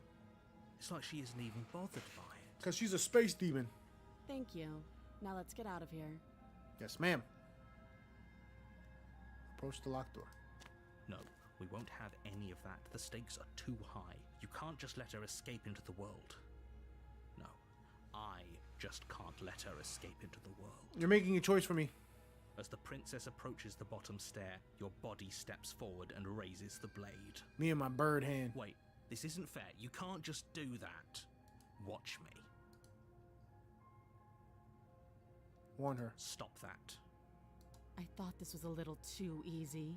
Speaker 2: It's like she isn't even bothered by it.
Speaker 1: Because she's a space demon.
Speaker 3: Thank you. Now let's get out of here.
Speaker 1: Yes, ma'am. Approach the locked door.
Speaker 5: No, we won't have any of that. The stakes are too high. You can't just let her escape into the world. No, I just can't let her escape into the world.
Speaker 1: You're making a choice for me.
Speaker 5: As the princess approaches the bottom stair, your body steps forward and raises the blade.
Speaker 1: Me and my bird hand.
Speaker 5: Wait, this isn't fair. You can't just do that. Watch me.
Speaker 1: Warn her.
Speaker 5: Stop that.
Speaker 3: I thought this was a little too easy.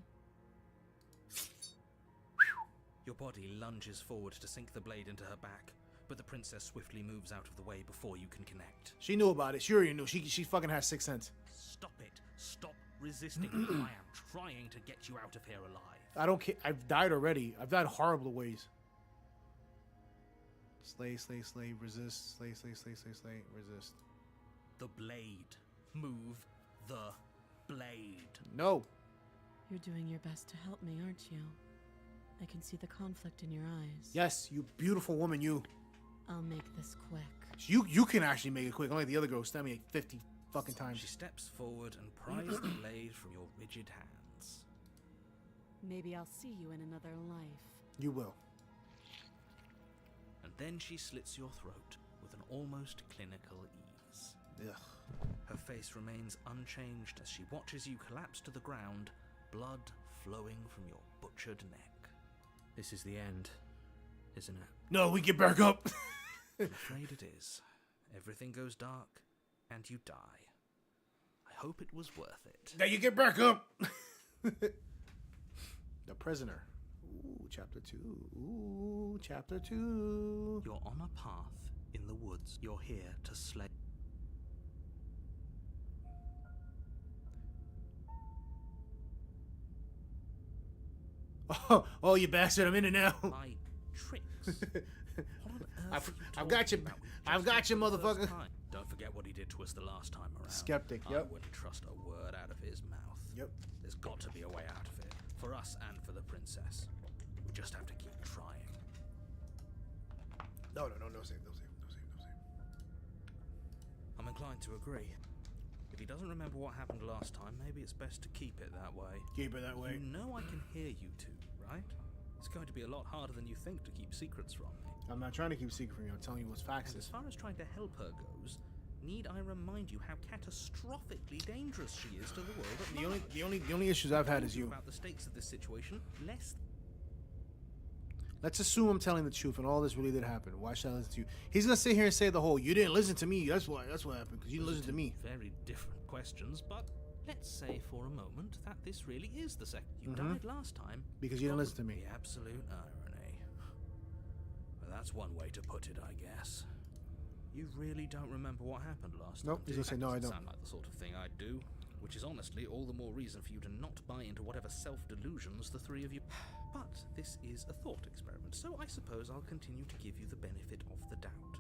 Speaker 2: Your body lunges forward to sink the blade into her back, but the princess swiftly moves out of the way before you can connect.
Speaker 1: She knew about it. She already knew. She fucking has sixth sense.
Speaker 5: Stop it. Stop resisting me. I am trying to get you out of here alive.
Speaker 1: I don't care. I've died already. I've died horrible ways. Slay, slay, slay, resist. Slay, slay, slay, slay, slay, resist.
Speaker 5: The blade. Move the blade.
Speaker 1: No.
Speaker 3: You're doing your best to help me, aren't you? I can see the conflict in your eyes.
Speaker 1: Yes, you beautiful woman, you.
Speaker 3: I'll make this quick.
Speaker 1: You can actually make it quick. Unlike the other girl, stabbed me like 50 fucking times.
Speaker 2: She steps forward and pries the blade from your rigid hands.
Speaker 3: Maybe I'll see you in another life.
Speaker 1: You will.
Speaker 2: And then she slits your throat with an almost clinical ease.
Speaker 1: Ugh.
Speaker 2: Her face remains unchanged as she watches you collapse to the ground, blood flowing from your butchered neck. This is the end, isn't it?
Speaker 1: No, we get back up.
Speaker 2: I'm afraid it is. Everything goes dark, and you die. I hope it was worth it.
Speaker 1: Now you get back up. The prisoner. Ooh, chapter 2. Ooh, chapter 2.
Speaker 5: You're on a path in the woods. You're here to slay.
Speaker 1: Oh, you bastard! I'm in it now.
Speaker 5: My tricks. What on earth
Speaker 1: I've-
Speaker 5: are you
Speaker 1: I've got
Speaker 5: talking
Speaker 1: you.
Speaker 5: about? We
Speaker 1: I've
Speaker 5: just
Speaker 1: got
Speaker 5: met
Speaker 1: you,
Speaker 5: for the first
Speaker 1: motherfucker.
Speaker 5: time. Don't forget what he did to us the last time around.
Speaker 1: Skeptic,
Speaker 5: I
Speaker 1: yep.
Speaker 5: wouldn't trust a word out of his mouth.
Speaker 1: Yep.
Speaker 5: There's got to be a way out of it. For us and for the princess. We just have to keep trying.
Speaker 1: No save.
Speaker 2: I'm inclined to agree. If he doesn't remember what happened last time, maybe it's best to keep it that way.
Speaker 1: Keep it that way.
Speaker 2: You know I can hear you two, right? It's going to be a lot harder than you think to keep secrets from me.
Speaker 1: I'm not trying to keep secret from you. I'm telling you what's facts
Speaker 2: And as
Speaker 1: is.
Speaker 2: far as trying to help her goes, need I remind you how catastrophically dangerous she is to the world at large?
Speaker 1: The only issues I've had is you.
Speaker 2: About the stakes of this situation, less.
Speaker 1: Let's assume I'm telling the truth and all this really did happen. Why should I listen to you? He's gonna sit here and say the whole "you didn't listen to me." That's what happened because you didn't listen to me.
Speaker 2: Very different questions, but let's say for a moment that this really is the second. You
Speaker 1: Mhm.
Speaker 2: died last time
Speaker 1: Because you didn't listen to me.
Speaker 2: The absolute irony. Well, that's one way to put it, I guess. You really don't remember what happened last
Speaker 1: Nope,
Speaker 2: time.
Speaker 1: he's
Speaker 2: do you?
Speaker 1: gonna say,
Speaker 2: That
Speaker 1: "No, I
Speaker 2: doesn't
Speaker 1: don't."
Speaker 2: Sound like the sort of thing I'd do. Which is honestly all the more reason for you to not buy into whatever self-delusions the three of you. But this is a thought experiment, so I suppose I'll continue to give you the benefit of the doubt.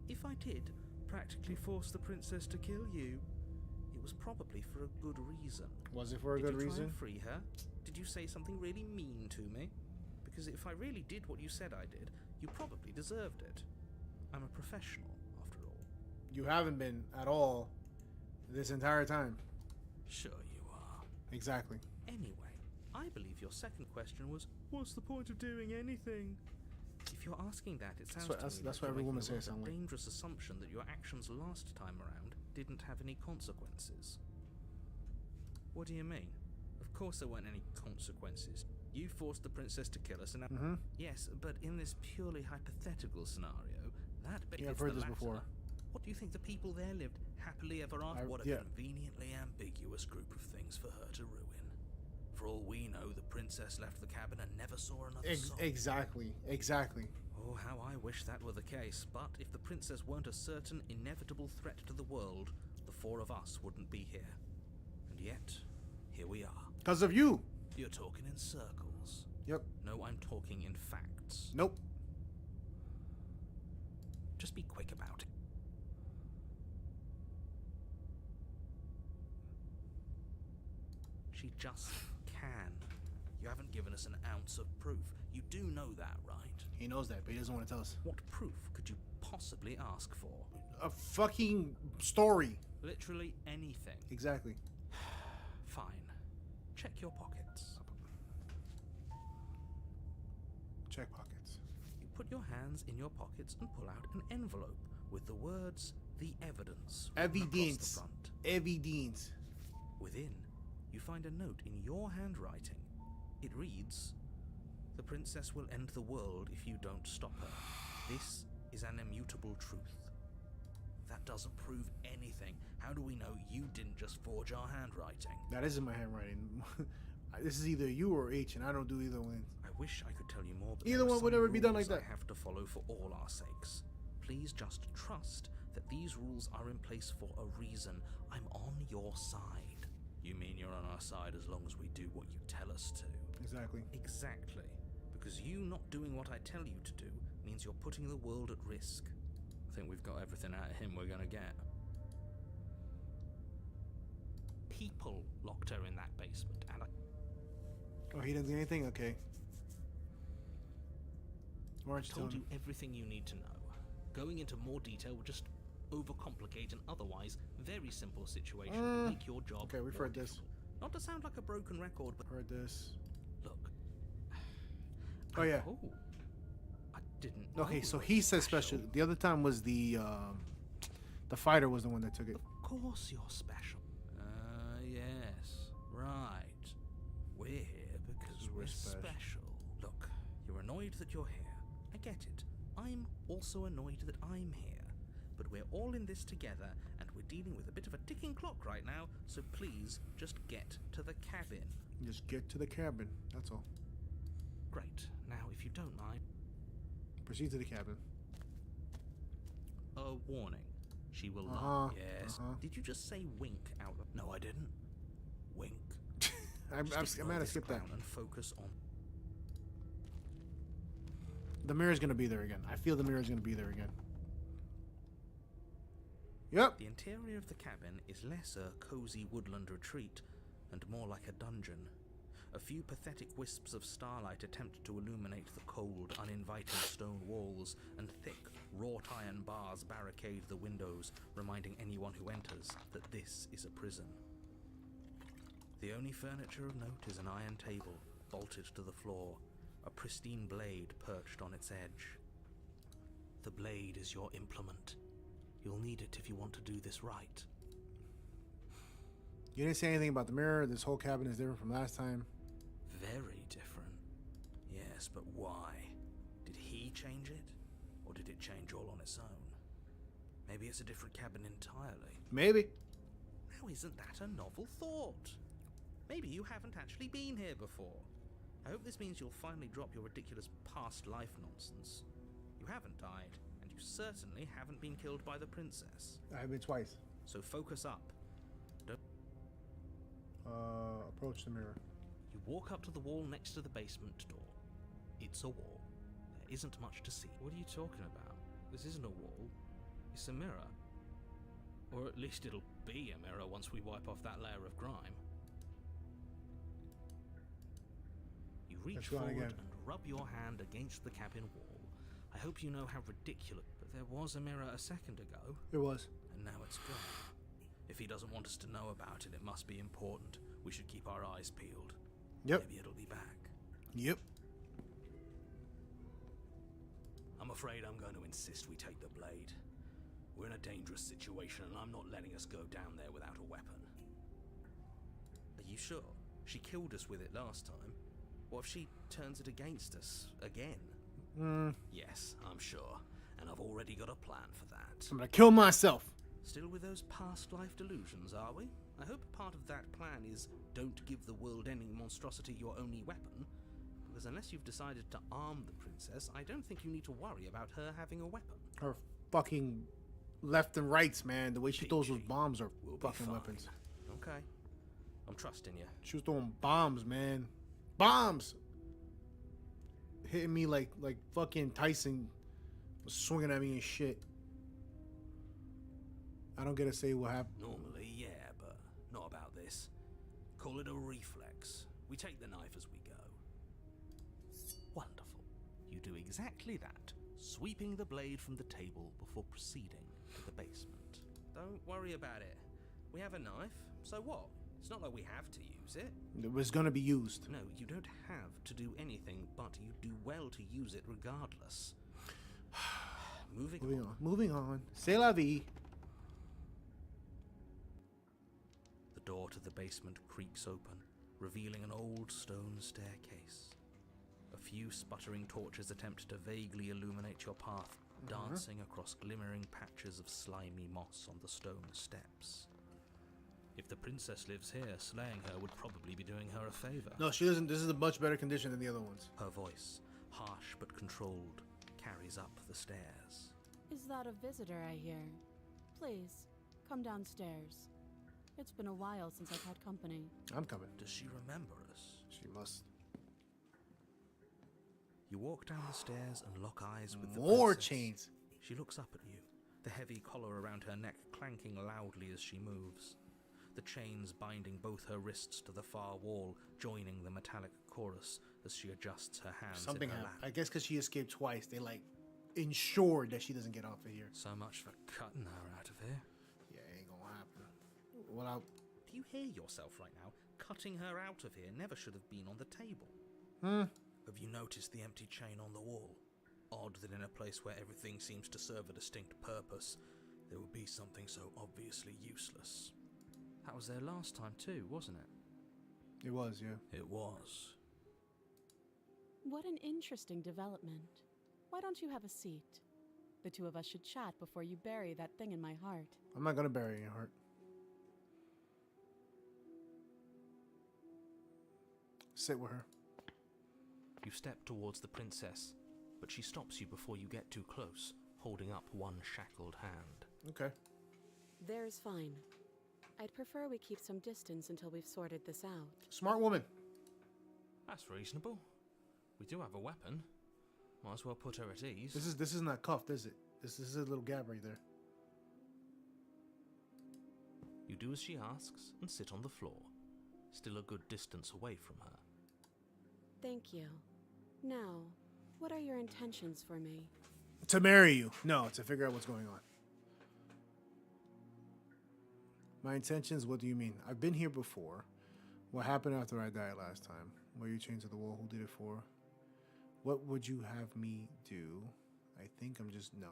Speaker 2: If I did practically force the princess to kill you, it was probably for a good reason.
Speaker 1: Was it for a
Speaker 2: Did
Speaker 1: good
Speaker 2: you try
Speaker 1: reason?
Speaker 2: and free her? Did you say something really mean to me? Because if I really did what you said I did, you probably deserved it. I'm a professional, after all.
Speaker 1: You haven't been at all this entire time.
Speaker 2: Sure you are.
Speaker 1: Exactly.
Speaker 2: Anyway, I believe your second question was, what's the point of doing anything? If you're asking that, it sounds
Speaker 1: what-
Speaker 2: to me
Speaker 1: that's
Speaker 2: like
Speaker 1: what
Speaker 2: you're
Speaker 1: every woman
Speaker 2: making a
Speaker 1: says,
Speaker 2: rather
Speaker 1: sound like.
Speaker 2: dangerous assumption that your actions last time around didn't have any consequences. What do you mean? Of course there weren't any consequences. You forced the princess to kill us, and
Speaker 1: Mm-hmm.
Speaker 2: yes, but in this purely hypothetical scenario, that
Speaker 1: Yeah, I've
Speaker 2: benefits
Speaker 1: heard
Speaker 2: the
Speaker 1: this
Speaker 2: latter.
Speaker 1: before.
Speaker 2: What do you think the people there lived happily ever after? What a
Speaker 1: yeah.
Speaker 2: conveniently
Speaker 5: innocuous group of things for her to ruin. For all we know, the princess left the cabin and never saw another soul.
Speaker 1: Exactly.
Speaker 5: Oh, how I wish that were the case. But if the princess weren't a certain inevitable threat to the world, the four of us wouldn't be here. And yet, here we are.
Speaker 1: Because of you.
Speaker 5: You're talking in circles.
Speaker 1: Yep.
Speaker 5: No, I'm talking in facts.
Speaker 1: Nope.
Speaker 5: Just be quick about it. She just can. You haven't given us an ounce of proof. You do know that, right?
Speaker 1: He knows that, but he doesn't want to tell us.
Speaker 5: What proof could you possibly ask for?
Speaker 1: A fucking story.
Speaker 5: Literally anything.
Speaker 1: Exactly.
Speaker 5: Fine. Check your pockets.
Speaker 1: Check pockets.
Speaker 5: You put your hands in your pockets and pull out an envelope with the words, "The Evidence," written across
Speaker 1: Evidence.
Speaker 5: the front.
Speaker 1: Evidence.
Speaker 5: Within, you find a note in your handwriting. It reads, "The princess will end the world if you don't stop her. This is an immutable truth." That doesn't prove anything. How do we know you didn't just forge our handwriting?
Speaker 1: That isn't my handwriting. This is either you or H, and I don't do either one.
Speaker 5: I wish I could tell you more, but
Speaker 1: Either
Speaker 5: there are
Speaker 1: one would
Speaker 5: some
Speaker 1: never be done like
Speaker 5: rules
Speaker 1: that.
Speaker 5: I have to follow for all our sakes. Please just trust that these rules are in place for a reason. I'm on your side. You mean you're on our side as long as we do what you tell us to?
Speaker 1: Exactly.
Speaker 5: Exactly. Because you not doing what I tell you to do means you're putting the world at risk. I think we've got everything out of him we're gonna get. People locked her in that basement, and
Speaker 1: Oh, he doesn't do anything? Okay. Why aren't you
Speaker 2: Told
Speaker 1: telling
Speaker 2: you everything you need to know. Going into more detail would just overcomplicate an otherwise very simple situation and make your job
Speaker 1: okay, we've
Speaker 2: more
Speaker 1: heard this.
Speaker 2: difficult.
Speaker 5: not to sound like a broken record, but
Speaker 1: Heard this.
Speaker 5: look.
Speaker 1: Oh, yeah.
Speaker 2: Oh, I didn't.
Speaker 1: Okay,
Speaker 2: know
Speaker 1: so
Speaker 2: you were
Speaker 1: he said special. The other time was the fighter was the one that took it.
Speaker 5: Of course you're special. Yes. Right. We're here because
Speaker 1: We're
Speaker 5: we're
Speaker 1: special.
Speaker 5: special. Look, you're annoyed that you're here. I get it. I'm also annoyed that I'm here. But we're all in this together, and we're dealing with a bit of a ticking clock right now, so please just get to the cabin.
Speaker 1: Just get to the cabin. That's all.
Speaker 2: Great. Now, if you don't mind,
Speaker 1: Proceed to the cabin.
Speaker 5: A warning. She will
Speaker 1: Uh-huh,
Speaker 5: lie. Yes.
Speaker 1: uh-huh.
Speaker 5: Did you just say wink out? No, I didn't. Wink.
Speaker 1: I'm
Speaker 5: Just
Speaker 1: gonna
Speaker 5: ignore this
Speaker 1: skip that.
Speaker 5: clown and focus on.
Speaker 1: The mirror's gonna be there again. I feel the mirror's gonna be there again. Yep.
Speaker 5: The interior of the cabin is less a cozy woodland retreat and more like a dungeon. A few pathetic wisps of starlight attempt to illuminate the cold, uninviting stone walls, and thick, wrought iron bars barricade the windows, reminding anyone who enters that this is a prison. The only furniture of note is an iron table, bolted to the floor, a pristine blade perched on its edge. The blade is your implement. You'll need it if you want to do this right.
Speaker 1: You didn't say anything about the mirror. This whole cabin is different from last time.
Speaker 5: Very different. Yes, but why? Did he change it? Or did it change all on its own? Maybe it's a different cabin entirely.
Speaker 1: Maybe.
Speaker 5: Now isn't that a novel thought? Maybe you haven't actually been here before. I hope this means you'll finally drop your ridiculous past life nonsense. You haven't died, and you certainly haven't been killed by the princess.
Speaker 1: I've been twice.
Speaker 5: So focus up.
Speaker 1: Approach the mirror.
Speaker 2: you walk up to the wall next to the basement door. It's a wall. There isn't much to see. What are you talking about? This isn't a wall. It's a mirror. Or at least it'll be a mirror once we wipe off that layer of grime. You reach
Speaker 1: Let's go on
Speaker 2: forward
Speaker 1: again.
Speaker 2: and rub your hand against the cabin wall. I hope you know how ridiculous. But there was a mirror a second ago,
Speaker 1: It was.
Speaker 5: and now it's gone. If he doesn't want us to know about it, it must be important. We should keep our eyes peeled.
Speaker 1: Yep.
Speaker 5: Maybe it'll be back.
Speaker 1: Yep.
Speaker 5: I'm afraid I'm going to insist we take the blade. We're in a dangerous situation, and I'm not letting us go down there without a weapon. Are you sure? She killed us with it last time. What if she turns it against us again? Yes, I'm sure. And I've already got a plan for that.
Speaker 1: I'm gonna kill myself.
Speaker 5: Still with those past life delusions, are we?
Speaker 2: I hope part of that plan is don't give the world any monstrosity your only weapon, because unless you've decided to arm the princess, I don't think you need to worry about her having a weapon.
Speaker 1: Her fucking left and rights, man. The way she throws those
Speaker 2: Peachy.
Speaker 1: bombs are
Speaker 2: We'll be
Speaker 1: fucking
Speaker 2: fine.
Speaker 1: weapons.
Speaker 2: Okay. I'm trusting you.
Speaker 1: She was throwing bombs, man. Bombs! Hitting me like fucking Tyson was swinging at me and shit. I don't get to say what happened.
Speaker 2: Normally, yeah, but not about this. Call it a reflex. We take the knife as we go. Wonderful. You do exactly that, sweeping the blade from the table before proceeding to the basement. Don't worry about it. We have a knife, so what? It's not like we have to use it.
Speaker 1: It was gonna be used.
Speaker 2: No, you don't have to do anything, but you do well to use it regardless. Moving on.
Speaker 1: Moving on. C'est la vie.
Speaker 2: The door to the basement creaks open, revealing an old stone staircase. A few sputtering torches attempt to vaguely illuminate your path, dancing across glimmering patches of slimy moss on the stone steps. If the princess lives here, slaying her would probably be doing her a favor.
Speaker 1: No, she doesn't. This is a much better condition than the other ones.
Speaker 2: Her voice, harsh but controlled, carries up the stairs.
Speaker 3: Is that a visitor I hear? Please, come downstairs. It's been a while since I've had company.
Speaker 1: I'm coming.
Speaker 2: Does she remember us?
Speaker 1: She must.
Speaker 2: You walk down the stairs and lock eyes with the
Speaker 1: More
Speaker 2: princess.
Speaker 1: chains.
Speaker 2: She looks up at you, the heavy collar around her neck clanking loudly as she moves. The chains binding both her wrists to the far wall, joining the metallic chorus as she adjusts her hands
Speaker 1: Something
Speaker 2: in her
Speaker 1: happened.
Speaker 2: lap.
Speaker 1: I guess because she escaped twice, they like ensured that she doesn't get off of here.
Speaker 2: So much for cutting her out of here.
Speaker 1: Yeah, ain't gonna happen. Well,
Speaker 2: Do you hear yourself right now? Cutting her out of here never should have been on the table. Have you noticed the empty chain on the wall? Odd that in a place where everything seems to serve a distinct purpose, there would be something so obviously useless. That was there last time too, wasn't it?
Speaker 1: it was, yeah.
Speaker 2: It was.
Speaker 3: What an interesting development. Why don't you have a seat? The two of us should chat before you bury that thing in my heart.
Speaker 1: I'm not gonna bury your heart. Sit with her.
Speaker 2: You step towards the princess, but she stops you before you get too close, holding up one shackled hand.
Speaker 1: Okay.
Speaker 3: There's fine. I'd prefer we keep some distance until we've sorted this out.
Speaker 1: Smart woman.
Speaker 2: That's reasonable. We do have a weapon. Might as well put her at ease.
Speaker 1: This is not cuffed, is it? This is a little gap right there.
Speaker 2: You do as she asks and sit on the floor, still a good distance away from her.
Speaker 3: Thank you. Now, what are your intentions for me?
Speaker 1: To marry you. No, to figure out what's going on. My intentions, what do you mean? I've been here before. What happened after I died last time? Were you chained to the wall? Who did it for? What would you have me do? I think I'm just, no.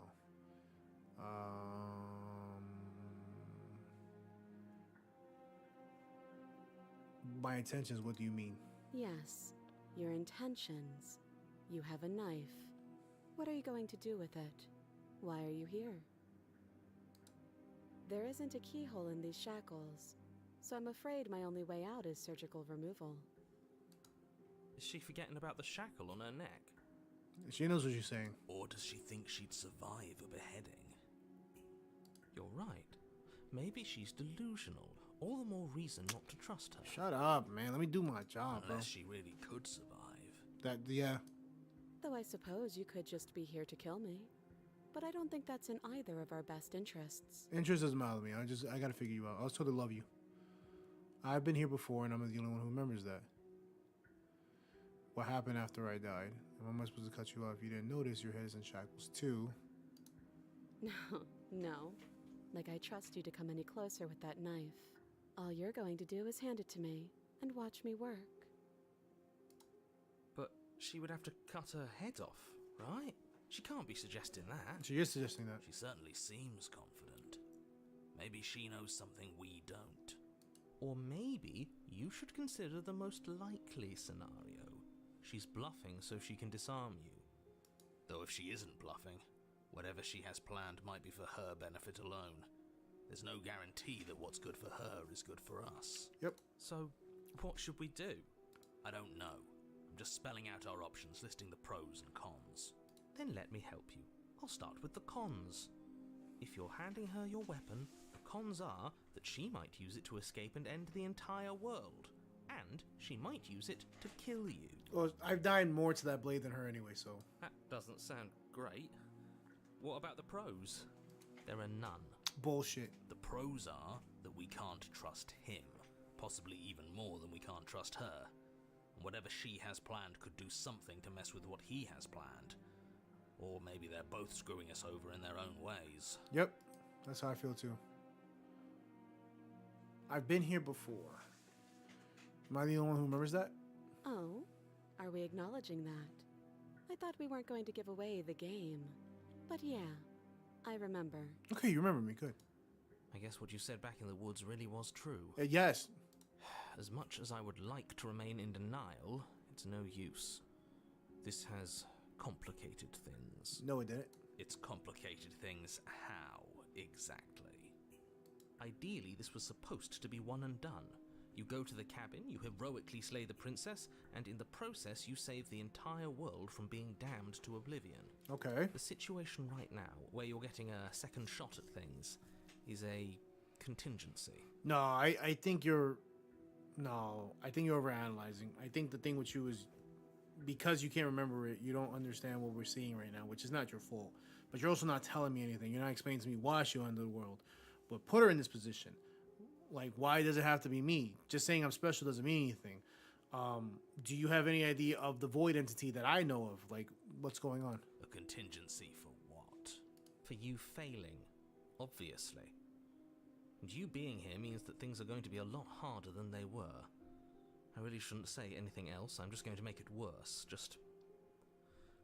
Speaker 1: My intentions, what do you mean?
Speaker 3: Yes, your intentions. You have a knife. What are you going to do with it? Why are you here? There isn't a keyhole in these shackles, so I'm afraid my only way out is surgical removal.
Speaker 2: Is she forgetting about the shackle on her neck?
Speaker 1: She knows what you're saying.
Speaker 2: Or does she think she'd survive a beheading? You're right. Maybe she's delusional. All the more reason not to trust her.
Speaker 1: Shut up, man. Let me do my job, bro.
Speaker 2: Unless she really could survive.
Speaker 1: Yeah.
Speaker 3: Though I suppose you could just be here to kill me. But I don't think that's in either of our best interests.
Speaker 1: Interest doesn't matter to me. I gotta figure you out. I was told to love you. I've been here before, and I'm the only one who remembers that. What happened after I died? How am I supposed to cut you off? If you didn't notice, your head is in shackles too.
Speaker 3: No. Like I trust you to come any closer with that knife. All you're going to do is hand it to me and watch me work.
Speaker 2: But she would have to cut her head off, right? She can't be suggesting that.
Speaker 1: She is suggesting that.
Speaker 2: She certainly seems confident. Maybe she knows something we don't. Or maybe you should consider the most likely scenario. She's bluffing so she can disarm you. Though if she isn't bluffing, whatever she has planned might be for her benefit alone.
Speaker 5: There's no guarantee that what's good for her is good for us.
Speaker 1: Yep.
Speaker 2: So, what should we do?
Speaker 5: I don't know. I'm just spelling out our options, listing the pros and cons.
Speaker 2: Then let me help you. I'll start with the cons. If you're handing her your weapon, the cons are that she might use it to escape and end the entire world. And she might use it to kill you.
Speaker 1: Well, I've died more to that blade than her anyway, so.
Speaker 2: That doesn't sound great. What about the pros? There are none.
Speaker 1: Bullshit.
Speaker 5: The pros are that we can't trust him, possibly even more than we can't trust her. And whatever she has planned could do something to mess with what he has planned. Or maybe they're both screwing us over in their own ways.
Speaker 1: Yep. That's how I feel too. I've been here before. Am I the only one who remembers that?
Speaker 3: Oh, are we acknowledging that? I thought we weren't going to give away the game. But yeah, I remember.
Speaker 1: Okay, you remember me. Good.
Speaker 2: I guess what you said back in the woods really was true.
Speaker 1: Yes.
Speaker 2: As much as I would like to remain in denial, it's no use. This has complicated things.
Speaker 1: No, it didn't.
Speaker 5: It's complicated things how, exactly?
Speaker 2: Ideally, this was supposed to be one and done. You go to the cabin, you heroically slay the princess, and in the process you save the entire world from being damned to oblivion.
Speaker 1: Okay.
Speaker 2: The situation right now, where you're getting a second shot at things, is a contingency.
Speaker 1: No, I think you're... No, I think you're overanalyzing. I think the thing with you is because you can't remember it, you don't understand what we're seeing right now, which is not your fault. But you're also not telling me anything. You're not explaining to me why she'll end the world. But put her in this position. Like, why does it have to be me? Just saying I'm special doesn't mean anything. Do you have any idea of the void entity that I know of? Like, what's going on?
Speaker 5: A contingency for what?
Speaker 2: For you failing, obviously. And you being here means that things are going to be a lot harder than they were. I really shouldn't say anything else. I'm just going to make it worse. Just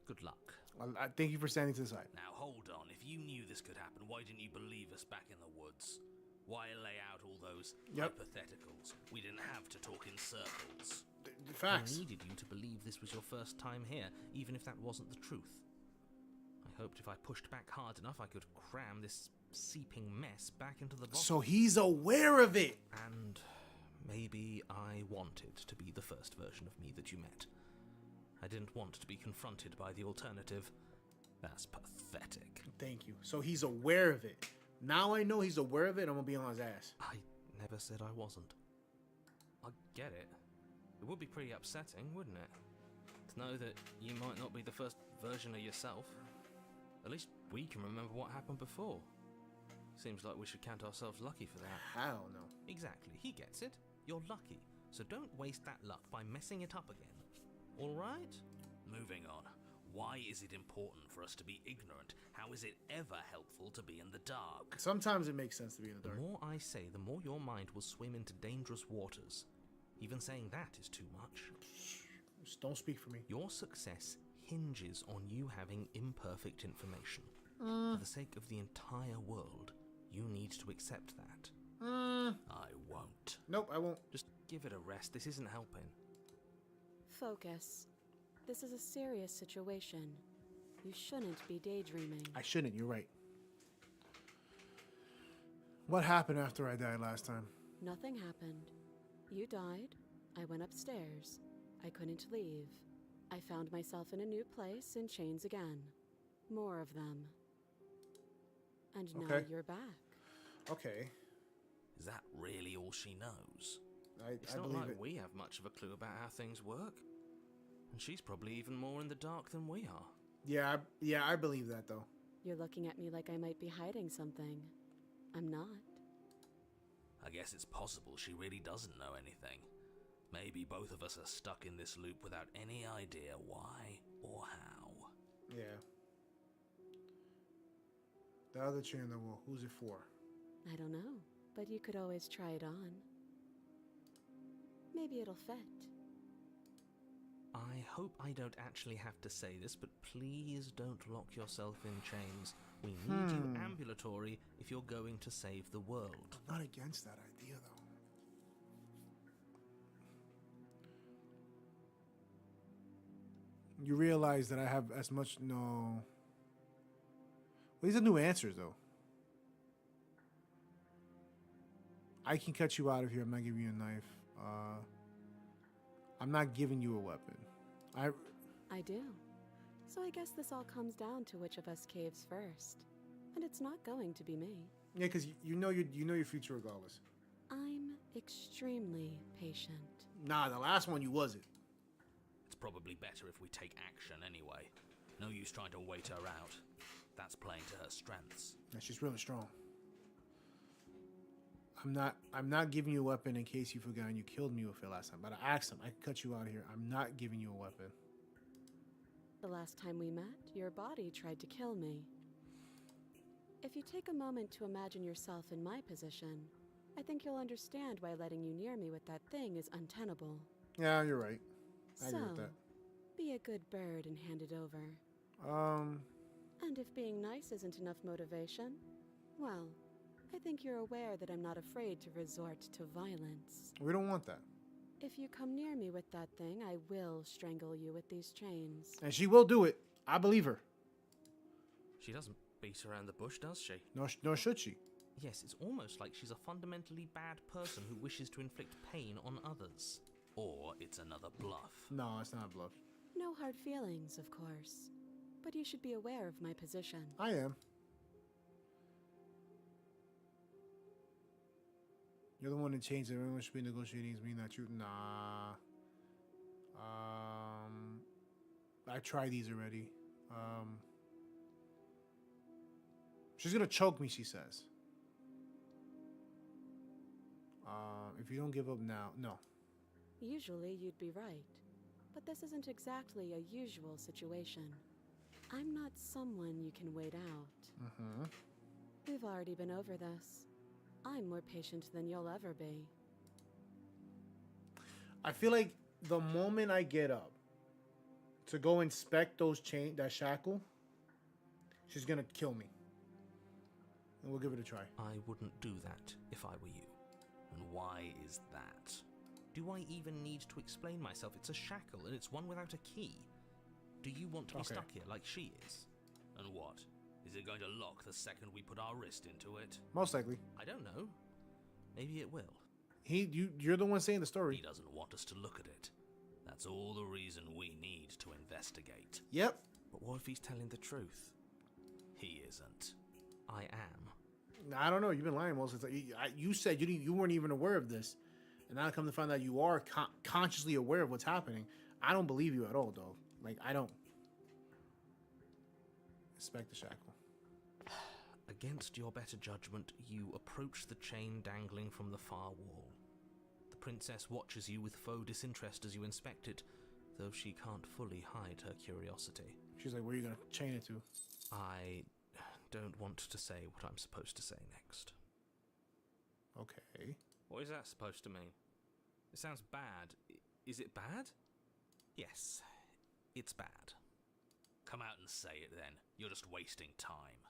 Speaker 2: good luck.
Speaker 1: I thank you for standing to the side.
Speaker 5: Now hold on, if you knew this could happen, why didn't you believe us back in the woods? Why lay out all those hypotheticals? We didn't have to talk in circles.
Speaker 1: Facts.
Speaker 2: I needed you to believe this was your first time here, even if that wasn't the truth. I hoped if I pushed back hard enough, I could cram this seeping mess back into the bottle.
Speaker 1: So he's aware of it.
Speaker 2: And maybe I wanted to be the first version of me that you met. I didn't want to be confronted by the alternative. That's pathetic.
Speaker 1: Thank you. So he's aware of it. Now I know he's aware of it, I'm gonna be on his ass.
Speaker 2: I never said I wasn't. I get it. It would be pretty upsetting, wouldn't it? To know that you might not be the first version of yourself. At least we can remember what happened before. Seems like we should count ourselves lucky for that.
Speaker 1: Hell no.
Speaker 2: Exactly, he gets it. You're lucky. So don't waste that luck by messing it up again. Alright?
Speaker 5: Moving on. Why is it important for us to be ignorant? How is it ever helpful to be in the dark?
Speaker 1: Sometimes it makes sense to be in the
Speaker 2: The
Speaker 1: dark.
Speaker 2: more I say, the more your mind will swim into dangerous waters. Even saying that is too much.
Speaker 1: Just don't speak for me.
Speaker 2: Your success hinges on you having imperfect information. For the sake of the entire world, you need to accept that.
Speaker 5: I won't.
Speaker 1: Nope, I won't.
Speaker 2: Just give it a rest. This isn't helping.
Speaker 3: Focus. This is a serious situation. You shouldn't be daydreaming.
Speaker 1: I shouldn't, you're right. What happened after I died last time?
Speaker 3: Nothing happened. You died. I went upstairs. I couldn't leave. I found myself in a new place in chains again. More of them. And now
Speaker 1: Okay.
Speaker 3: you're back.
Speaker 1: Okay.
Speaker 5: Is that really all she knows?
Speaker 2: It's
Speaker 1: I
Speaker 2: not
Speaker 1: believe
Speaker 2: like
Speaker 1: it.
Speaker 2: we have much of a clue about how things work. And she's probably even more in the dark than we are.
Speaker 1: Yeah, I believe that though.
Speaker 3: You're looking at me like I might be hiding something. I'm not.
Speaker 5: I guess it's possible she really doesn't know anything. Maybe both of us are stuck in this loop without any idea why or how.
Speaker 1: Yeah. The other chain on the wall, who's it for?
Speaker 3: I don't know, but you could always try it on. Maybe it'll fit.
Speaker 2: I hope I don't actually have to say this, but please don't lock yourself in chains. We need you ambulatory if you're going to save the world.
Speaker 1: I'm not against that idea though. You realize that I have as much no. Well, these are new answers though. I can cut you out of here. I'm not giving you a knife. I'm not giving you a weapon.
Speaker 3: I do. So I guess this all comes down to which of us caves first. And it's not going to be me.
Speaker 1: Yeah, because you know your future regardless.
Speaker 3: I'm extremely patient.
Speaker 1: Nah, the last one you wasn't.
Speaker 5: It's probably better if we take action anyway. No use trying to wait her out. That's playing to her strengths.
Speaker 1: And she's really strong. I'm not giving you a weapon in case you forgot and you killed me with it last time. But I asked him, I can cut you out of here. I'm not giving you a weapon.
Speaker 3: The last time we met, your body tried to kill me. If you take a moment to imagine yourself in my position, I think you'll understand why letting you near me with that thing is untenable.
Speaker 1: Yeah, you're right. I
Speaker 3: So,
Speaker 1: agree with that.
Speaker 3: be a good bird and hand it over. And if being nice isn't enough motivation, well, I think you're aware that I'm not afraid to resort to violence.
Speaker 1: We don't want that.
Speaker 3: If you come near me with that thing, I will strangle you with these chains.
Speaker 1: And she will do it. I believe her.
Speaker 2: She doesn't beat around the bush, does she?
Speaker 1: Nor should she.
Speaker 2: Yes, it's almost like she's a fundamentally bad person who wishes to inflict pain on others.
Speaker 5: Or it's another bluff.
Speaker 1: No, it's not a bluff.
Speaker 3: No hard feelings, of course. But you should be aware of my position.
Speaker 1: I am. You're the one that changed it. Everyone should be negotiating is me, not you. Nah. I tried these already. She's gonna choke me, she says. If you don't give up now, no.
Speaker 3: Usually you'd be right. But this isn't exactly a usual situation. I'm not someone you can wait out.
Speaker 1: Mm-hmm.
Speaker 3: We've already been over this. I'm more patient than you'll ever be.
Speaker 1: I feel like the moment I get up to go inspect that shackle, she's gonna kill me. And we'll give it a try.
Speaker 5: I wouldn't do that if I were you. And why is that?
Speaker 2: Do I even need to explain myself? It's a shackle, and it's one without a key. Do you want to be
Speaker 1: Okay.
Speaker 2: stuck here like she is?
Speaker 5: And what? Is it going to lock the second we put our wrist into it?
Speaker 1: Most likely.
Speaker 2: I don't know. Maybe it will.
Speaker 1: You're the one saying the
Speaker 5: He
Speaker 1: story.
Speaker 5: doesn't want us to look at it. That's all the reason we need to investigate.
Speaker 1: Yep.
Speaker 2: But what if he's telling the truth?
Speaker 5: He isn't.
Speaker 2: I am.
Speaker 1: I don't know. You've been lying most of the time. You said you weren't even aware of this, and now I come to find out you are consciously aware of what's happening. I don't believe you at all, though. Like, I don't. Inspect the shackle.
Speaker 2: Against your better judgment, you approach the chain dangling from the far wall. The princess watches you with faux disinterest as you inspect it, though she can't fully hide her curiosity.
Speaker 1: She's like, where are you going to chain it to?
Speaker 2: I don't want to say what I'm supposed to say next.
Speaker 1: Okay.
Speaker 2: What is that supposed to mean? It sounds bad. Is it bad? Yes, it's bad.
Speaker 5: Come out and say it then. You're just wasting time.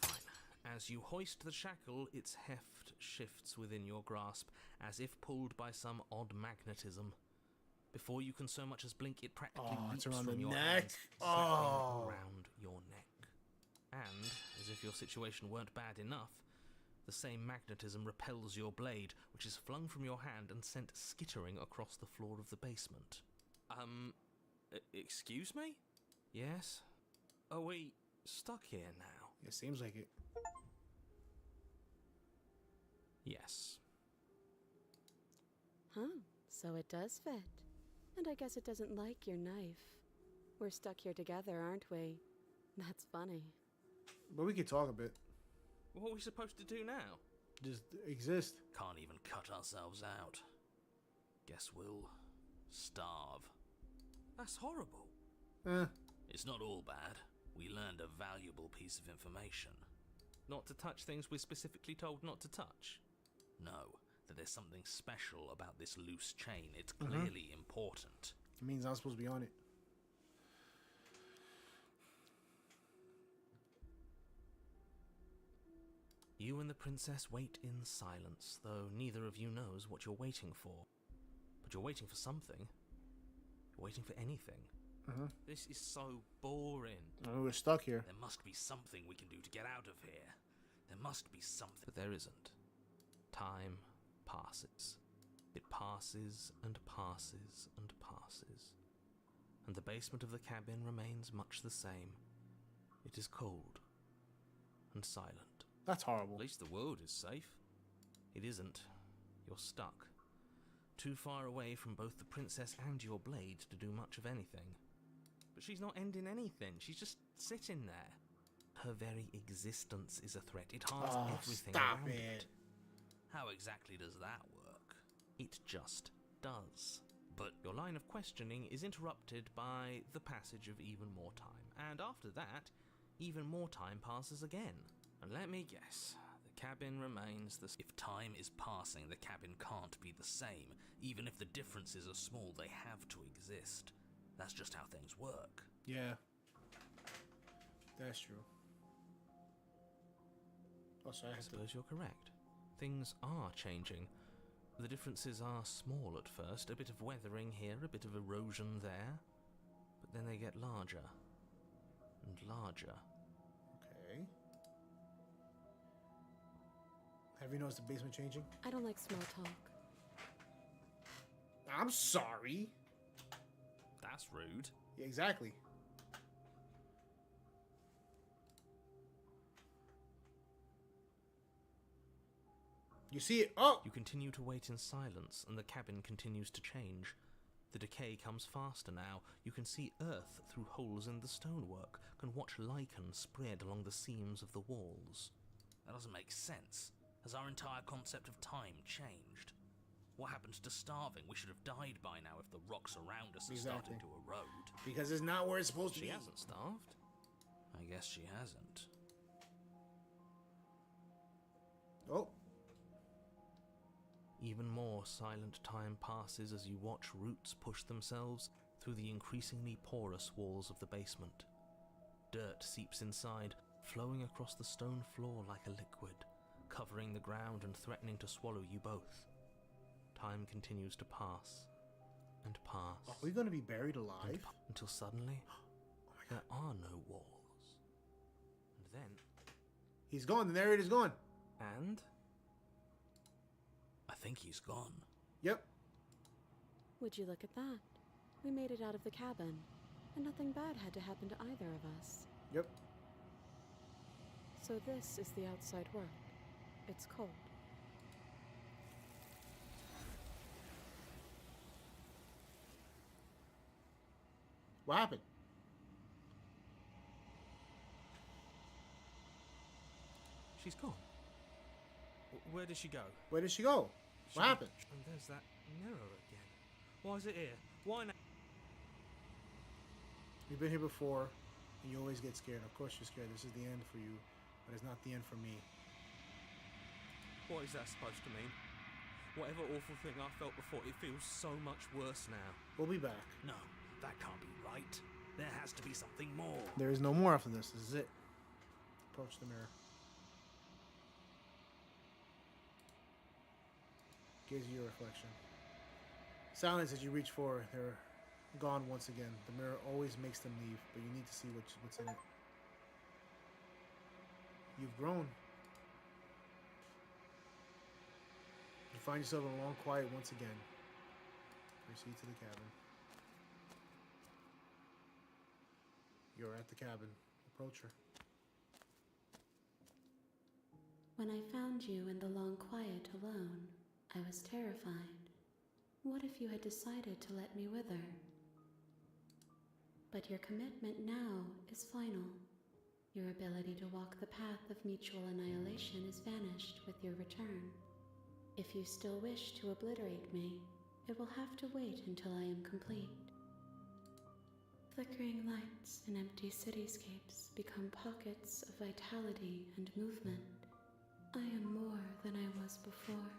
Speaker 2: Fine. As you hoist the shackle, its heft shifts within your grasp, as if pulled by some odd magnetism. Before you can so much as blink, it practically
Speaker 1: It's
Speaker 2: leaps
Speaker 1: around
Speaker 2: from
Speaker 1: the
Speaker 2: your
Speaker 1: neck.
Speaker 2: hands, snapping
Speaker 1: Oh.
Speaker 2: around your neck. And, as if your situation weren't bad enough, the same magnetism repels your blade, which is flung from your hand and sent skittering across the floor of the basement. Excuse me? Yes? Are we stuck here now?
Speaker 1: It seems like it.
Speaker 2: Yes.
Speaker 3: Huh, so it does fit. And I guess it doesn't like your knife. We're stuck here together, aren't we? That's funny.
Speaker 1: But we could talk a bit.
Speaker 2: What are we supposed to do now?
Speaker 1: Just exist.
Speaker 5: Can't even cut ourselves out. Guess we'll starve.
Speaker 2: That's horrible.
Speaker 5: It's not all bad. We learned a valuable piece of information.
Speaker 2: Not to touch things we're specifically told not to touch.
Speaker 5: No, that there's something special about this loose chain. It's clearly important.
Speaker 1: It means I'm supposed to be on it.
Speaker 2: You and the princess wait in silence, though neither of you knows what you're waiting for. But you're waiting for something. You're waiting for anything. This is so boring.
Speaker 1: We're stuck here.
Speaker 5: There must be something we can do to get out of here. There must be something.
Speaker 2: But there isn't. Time passes. It passes and passes and passes. And the basement of the cabin remains much the same. It is cold and silent.
Speaker 1: That's horrible.
Speaker 2: At least the world is safe. It isn't. You're stuck. Too far away from both the princess and your blade to do much of anything. But she's not ending anything. She's just sitting there. Her very existence is a threat. It harms everything
Speaker 1: stop
Speaker 2: around
Speaker 1: it.
Speaker 5: How exactly does that work?
Speaker 2: It just does. But your line of questioning is interrupted by the passage of even more time. And after that, even more time passes again. And let me guess, the cabin remains the...
Speaker 5: If time is passing, the cabin can't be the same. Even if the differences are small, they have to exist. That's just how things work.
Speaker 1: Yeah. That's true. Oh, sorry, I
Speaker 2: I
Speaker 1: have to...
Speaker 2: suppose you're correct. Things are changing. The differences are small at first, a bit of weathering here, a bit of erosion there, but then they get larger and larger.
Speaker 1: Okay. Have you noticed the basement changing?
Speaker 3: I don't like small talk.
Speaker 1: I'm sorry.
Speaker 2: That's rude.
Speaker 1: Yeah, exactly. You see it? Oh!
Speaker 2: You continue to wait in silence, and the cabin continues to change. The decay comes faster now. You can see earth through holes in the stonework, can watch lichen spread along the seams of the walls.
Speaker 5: That doesn't make sense. Has our entire concept of time changed? What happened to starving? We should have died by now if the rocks around us had
Speaker 1: Exactly.
Speaker 5: started to erode.
Speaker 1: Because it's not where it's supposed to
Speaker 2: She
Speaker 1: be.
Speaker 2: hasn't starved.
Speaker 5: I guess she hasn't.
Speaker 1: Oh.
Speaker 2: Even more silent time passes as you watch roots push themselves through the increasingly porous walls of the basement. Dirt seeps inside, flowing across the stone floor like a liquid, covering the ground and threatening to swallow you both. Time continues to pass and pass.
Speaker 1: Are we going to be buried
Speaker 2: and
Speaker 1: alive?
Speaker 2: until suddenly,
Speaker 1: Oh my
Speaker 2: there
Speaker 1: god.
Speaker 2: are no walls. And then,
Speaker 1: He's gone. The narrator's gone.
Speaker 2: and
Speaker 5: I think he's gone.
Speaker 1: Yep.
Speaker 3: Would you look at that? We made it out of the cabin, and nothing bad had to happen to either of us.
Speaker 1: Yep.
Speaker 3: So this is the outside world. It's cold.
Speaker 1: What happened?
Speaker 2: she's gone. Where did she go?
Speaker 1: Where did she go?
Speaker 2: She-
Speaker 1: What happened?
Speaker 2: And there's that mirror again. Why is it here? Why now?
Speaker 1: You've been here before, and you always get scared. Of course you're scared. This is the end for you, but it's not the end for me.
Speaker 2: What is that supposed to mean? Whatever awful thing I felt before, it feels so much worse now.
Speaker 1: We'll be back.
Speaker 5: No, that can't be right. There has to be something more.
Speaker 1: There is no more after this. This is it. Approach the mirror. Gives you your reflection. Silence as you reach for it. They're gone once again. The mirror always makes them leave, but you need to see what's in it. You've grown. You find yourself in a long quiet once again. Proceed to the cabin. You're at the cabin. Approach her.
Speaker 6: When I found you in the long quiet alone, I was terrified. What if you had decided to let me wither? But your commitment now is final. Your ability to walk the path of mutual annihilation is vanished with your return. If you still wish to obliterate me, it will have to wait until I am complete. Flickering lights and empty cityscapes become pockets of vitality and movement. I am more than I was before.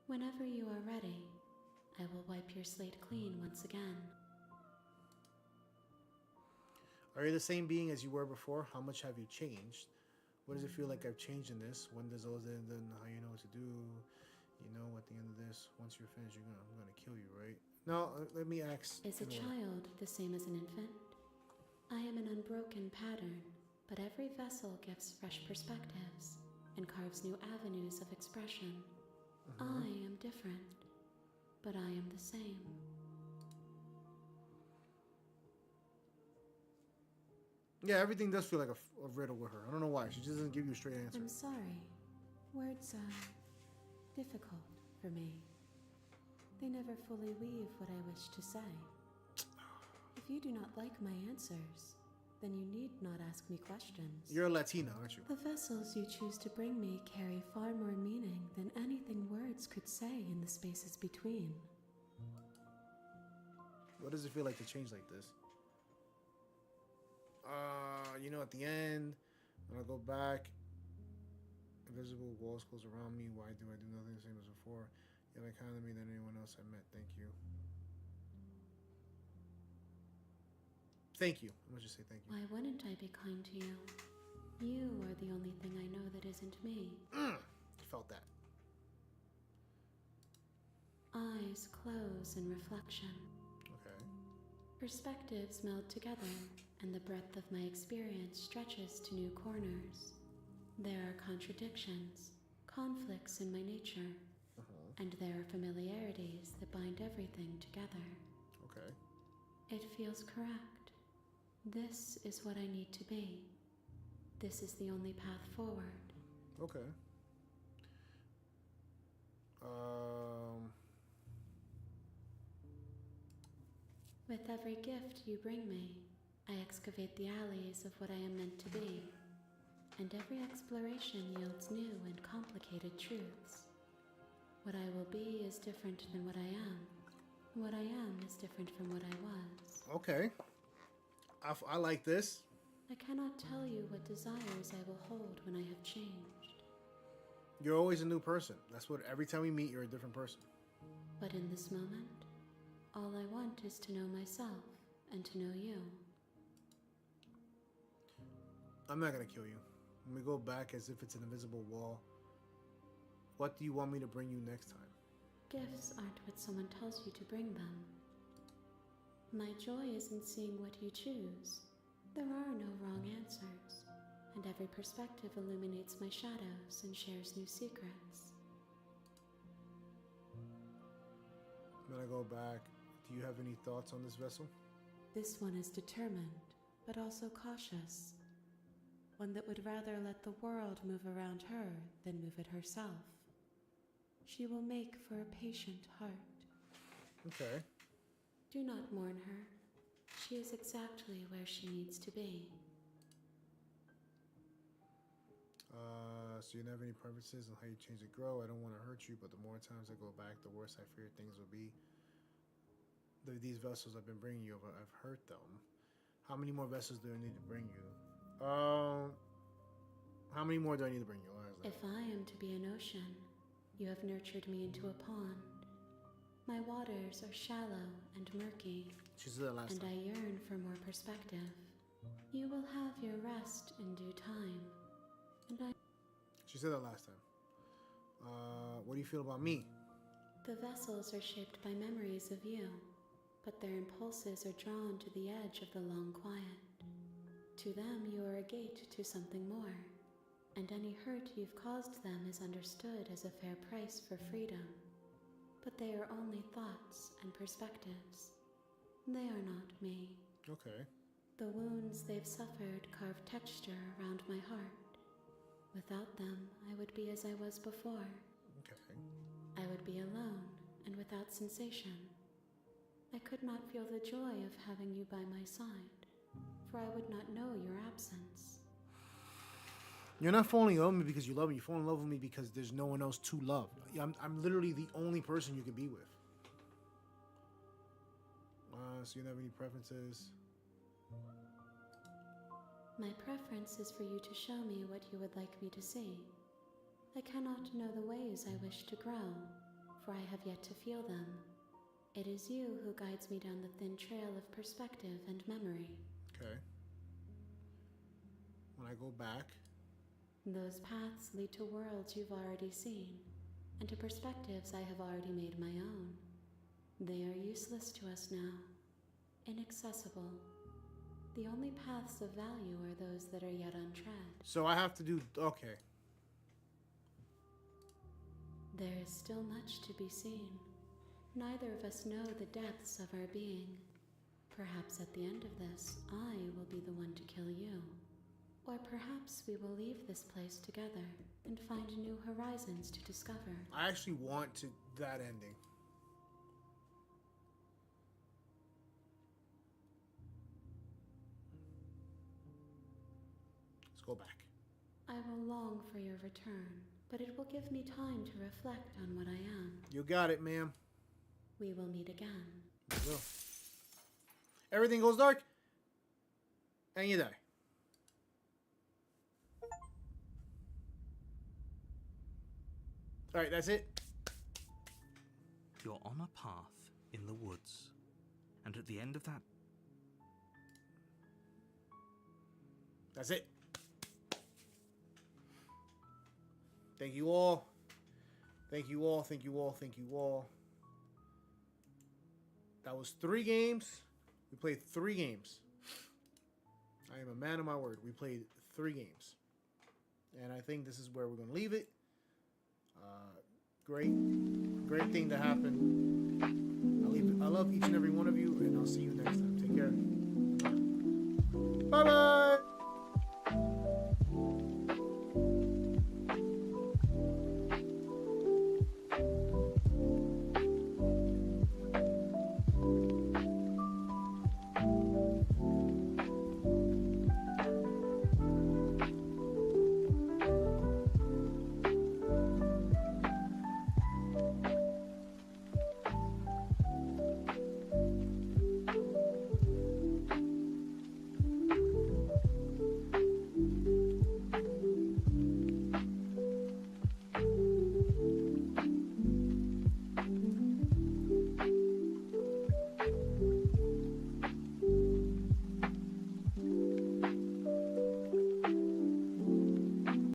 Speaker 6: Whenever you are ready, I will wipe your slate clean once again.
Speaker 1: Are you the same being as you were before? How much have you changed? What does it feel like I've changed in this? When does all that, then how you know what to do? You know, at the end of this, once you're finished, I'm gonna kill you, right? No, let me ask.
Speaker 6: Is a
Speaker 1: in order.
Speaker 6: child the same as an infant? I am an unbroken pattern, but every vessel gives fresh perspectives. and carves new avenues of expression. I am different, but I am the same.
Speaker 1: Yeah, everything does feel like a riddle with her. I don't know why. She just doesn't give you a straight answer.
Speaker 6: I'm sorry. Words are difficult for me. They never fully weave what I wish to say. If you do not like my answers, then you need not ask me questions.
Speaker 1: You're a Latina, aren't you?
Speaker 6: The vessels you choose to bring me carry far more meaning than anything words could say in the spaces between.
Speaker 1: What does it feel like to change like this? You know, at the end, when I go back, invisible walls close around me. Why do I do nothing the same as before? Yet I kinder me than anyone else I met. Thank you. Thank you. I'm gonna just say thank you.
Speaker 6: Why wouldn't I be kind to you? You are the only thing I know that isn't me.
Speaker 1: Felt that.
Speaker 6: Eyes close in reflection.
Speaker 1: Okay.
Speaker 6: Perspectives meld together, and the breadth of my experience stretches to new corners. There are contradictions, conflicts in my nature, and there are familiarities that bind everything together.
Speaker 1: Okay.
Speaker 6: It feels correct. This is what I need to be. This is the only path forward.
Speaker 1: Okay.
Speaker 6: With every gift you bring me, I excavate the alleys of what I am meant to be, and every exploration yields new and complicated truths. What I will be is different than what I am. What I am is different from what I was.
Speaker 1: Okay. I like this.
Speaker 6: I cannot tell you what desires I will hold when I have changed.
Speaker 1: You're always a new person. That's what every time we meet, you're a different person.
Speaker 6: But in this moment, all I want is to know myself and to know you.
Speaker 1: I'm not gonna kill you. When we go back as if it's an invisible wall, what do you want me to bring you next time?
Speaker 6: Gifts aren't what someone tells you to bring them. My joy is in seeing what you choose. There are no wrong answers, and every perspective illuminates my shadows and shares new secrets.
Speaker 1: When I go back, do you have any thoughts on this vessel?
Speaker 6: This one is determined, but also cautious. One that would rather let the world move around her than move it herself. She will make for a patient heart.
Speaker 1: Okay.
Speaker 6: Do not mourn her. She is exactly where she needs to be.
Speaker 1: So you don't have any preferences on how you change to grow? I don't want to hurt you, but the more times I go back, the worse I fear things will be. These vessels I've been bringing you, I've hurt them. How many more vessels do I need to bring you? How many more do I need to bring you?
Speaker 6: If I am to be an ocean, you have nurtured me into a pond. My waters are shallow and murky,
Speaker 1: She said that last
Speaker 6: and
Speaker 1: time.
Speaker 6: I yearn for more perspective. You will have your rest in due time, and
Speaker 1: She said that last time. What do you feel about me?
Speaker 6: The vessels are shaped by memories of you, but their impulses are drawn to the edge of the long quiet. To them, you are a gate to something more, and any hurt you've caused them is understood as a fair price for freedom. But they are only thoughts and perspectives. They are not me.
Speaker 1: Okay.
Speaker 6: The wounds they've suffered carve texture around my heart. Without them, I would be as I was before.
Speaker 1: Okay.
Speaker 6: I would be alone and without sensation. I could not feel the joy of having you by my side, for I would not know your absence.
Speaker 1: You're not falling in love with me because you love me. You fall in love with me because there's no one else to love. I'm literally the only person you can be with. So you don't have any preferences?
Speaker 6: My preference is for you to show me what you would like me to see. I cannot know the ways I wish to grow, for I have yet to feel them. It is you who guides me down the thin trail of perspective and memory.
Speaker 1: Okay. When I go back,
Speaker 6: Those paths lead to worlds you've already seen, and to perspectives I have already made my own. They are useless to us now, inaccessible. The only paths of value are those that are yet untread.
Speaker 1: so I have to do. Okay.
Speaker 6: There is still much to be seen. Neither of us know the depths of our being. Perhaps at the end of this, I will be the one to kill you. Or perhaps we will leave this place together and find new horizons to discover.
Speaker 1: I actually want that ending. Let's go back.
Speaker 6: I will long for your return, but it will give me time to reflect on what I am.
Speaker 1: You got it, ma'am.
Speaker 6: We will meet again.
Speaker 1: You will. Everything goes dark, and you die. All right, that's it.
Speaker 5: You're on a path in the woods, and at the end of that,
Speaker 1: That's it. Thank you all. Thank you all. Thank you all. Thank you all. That was 3 games. We played 3 games. I am a man of my word. We played 3 games. And I think this is where we're going to leave it. Great thing to happen. I love each and every one of you, and I'll see you next time. Take care. Bye-bye.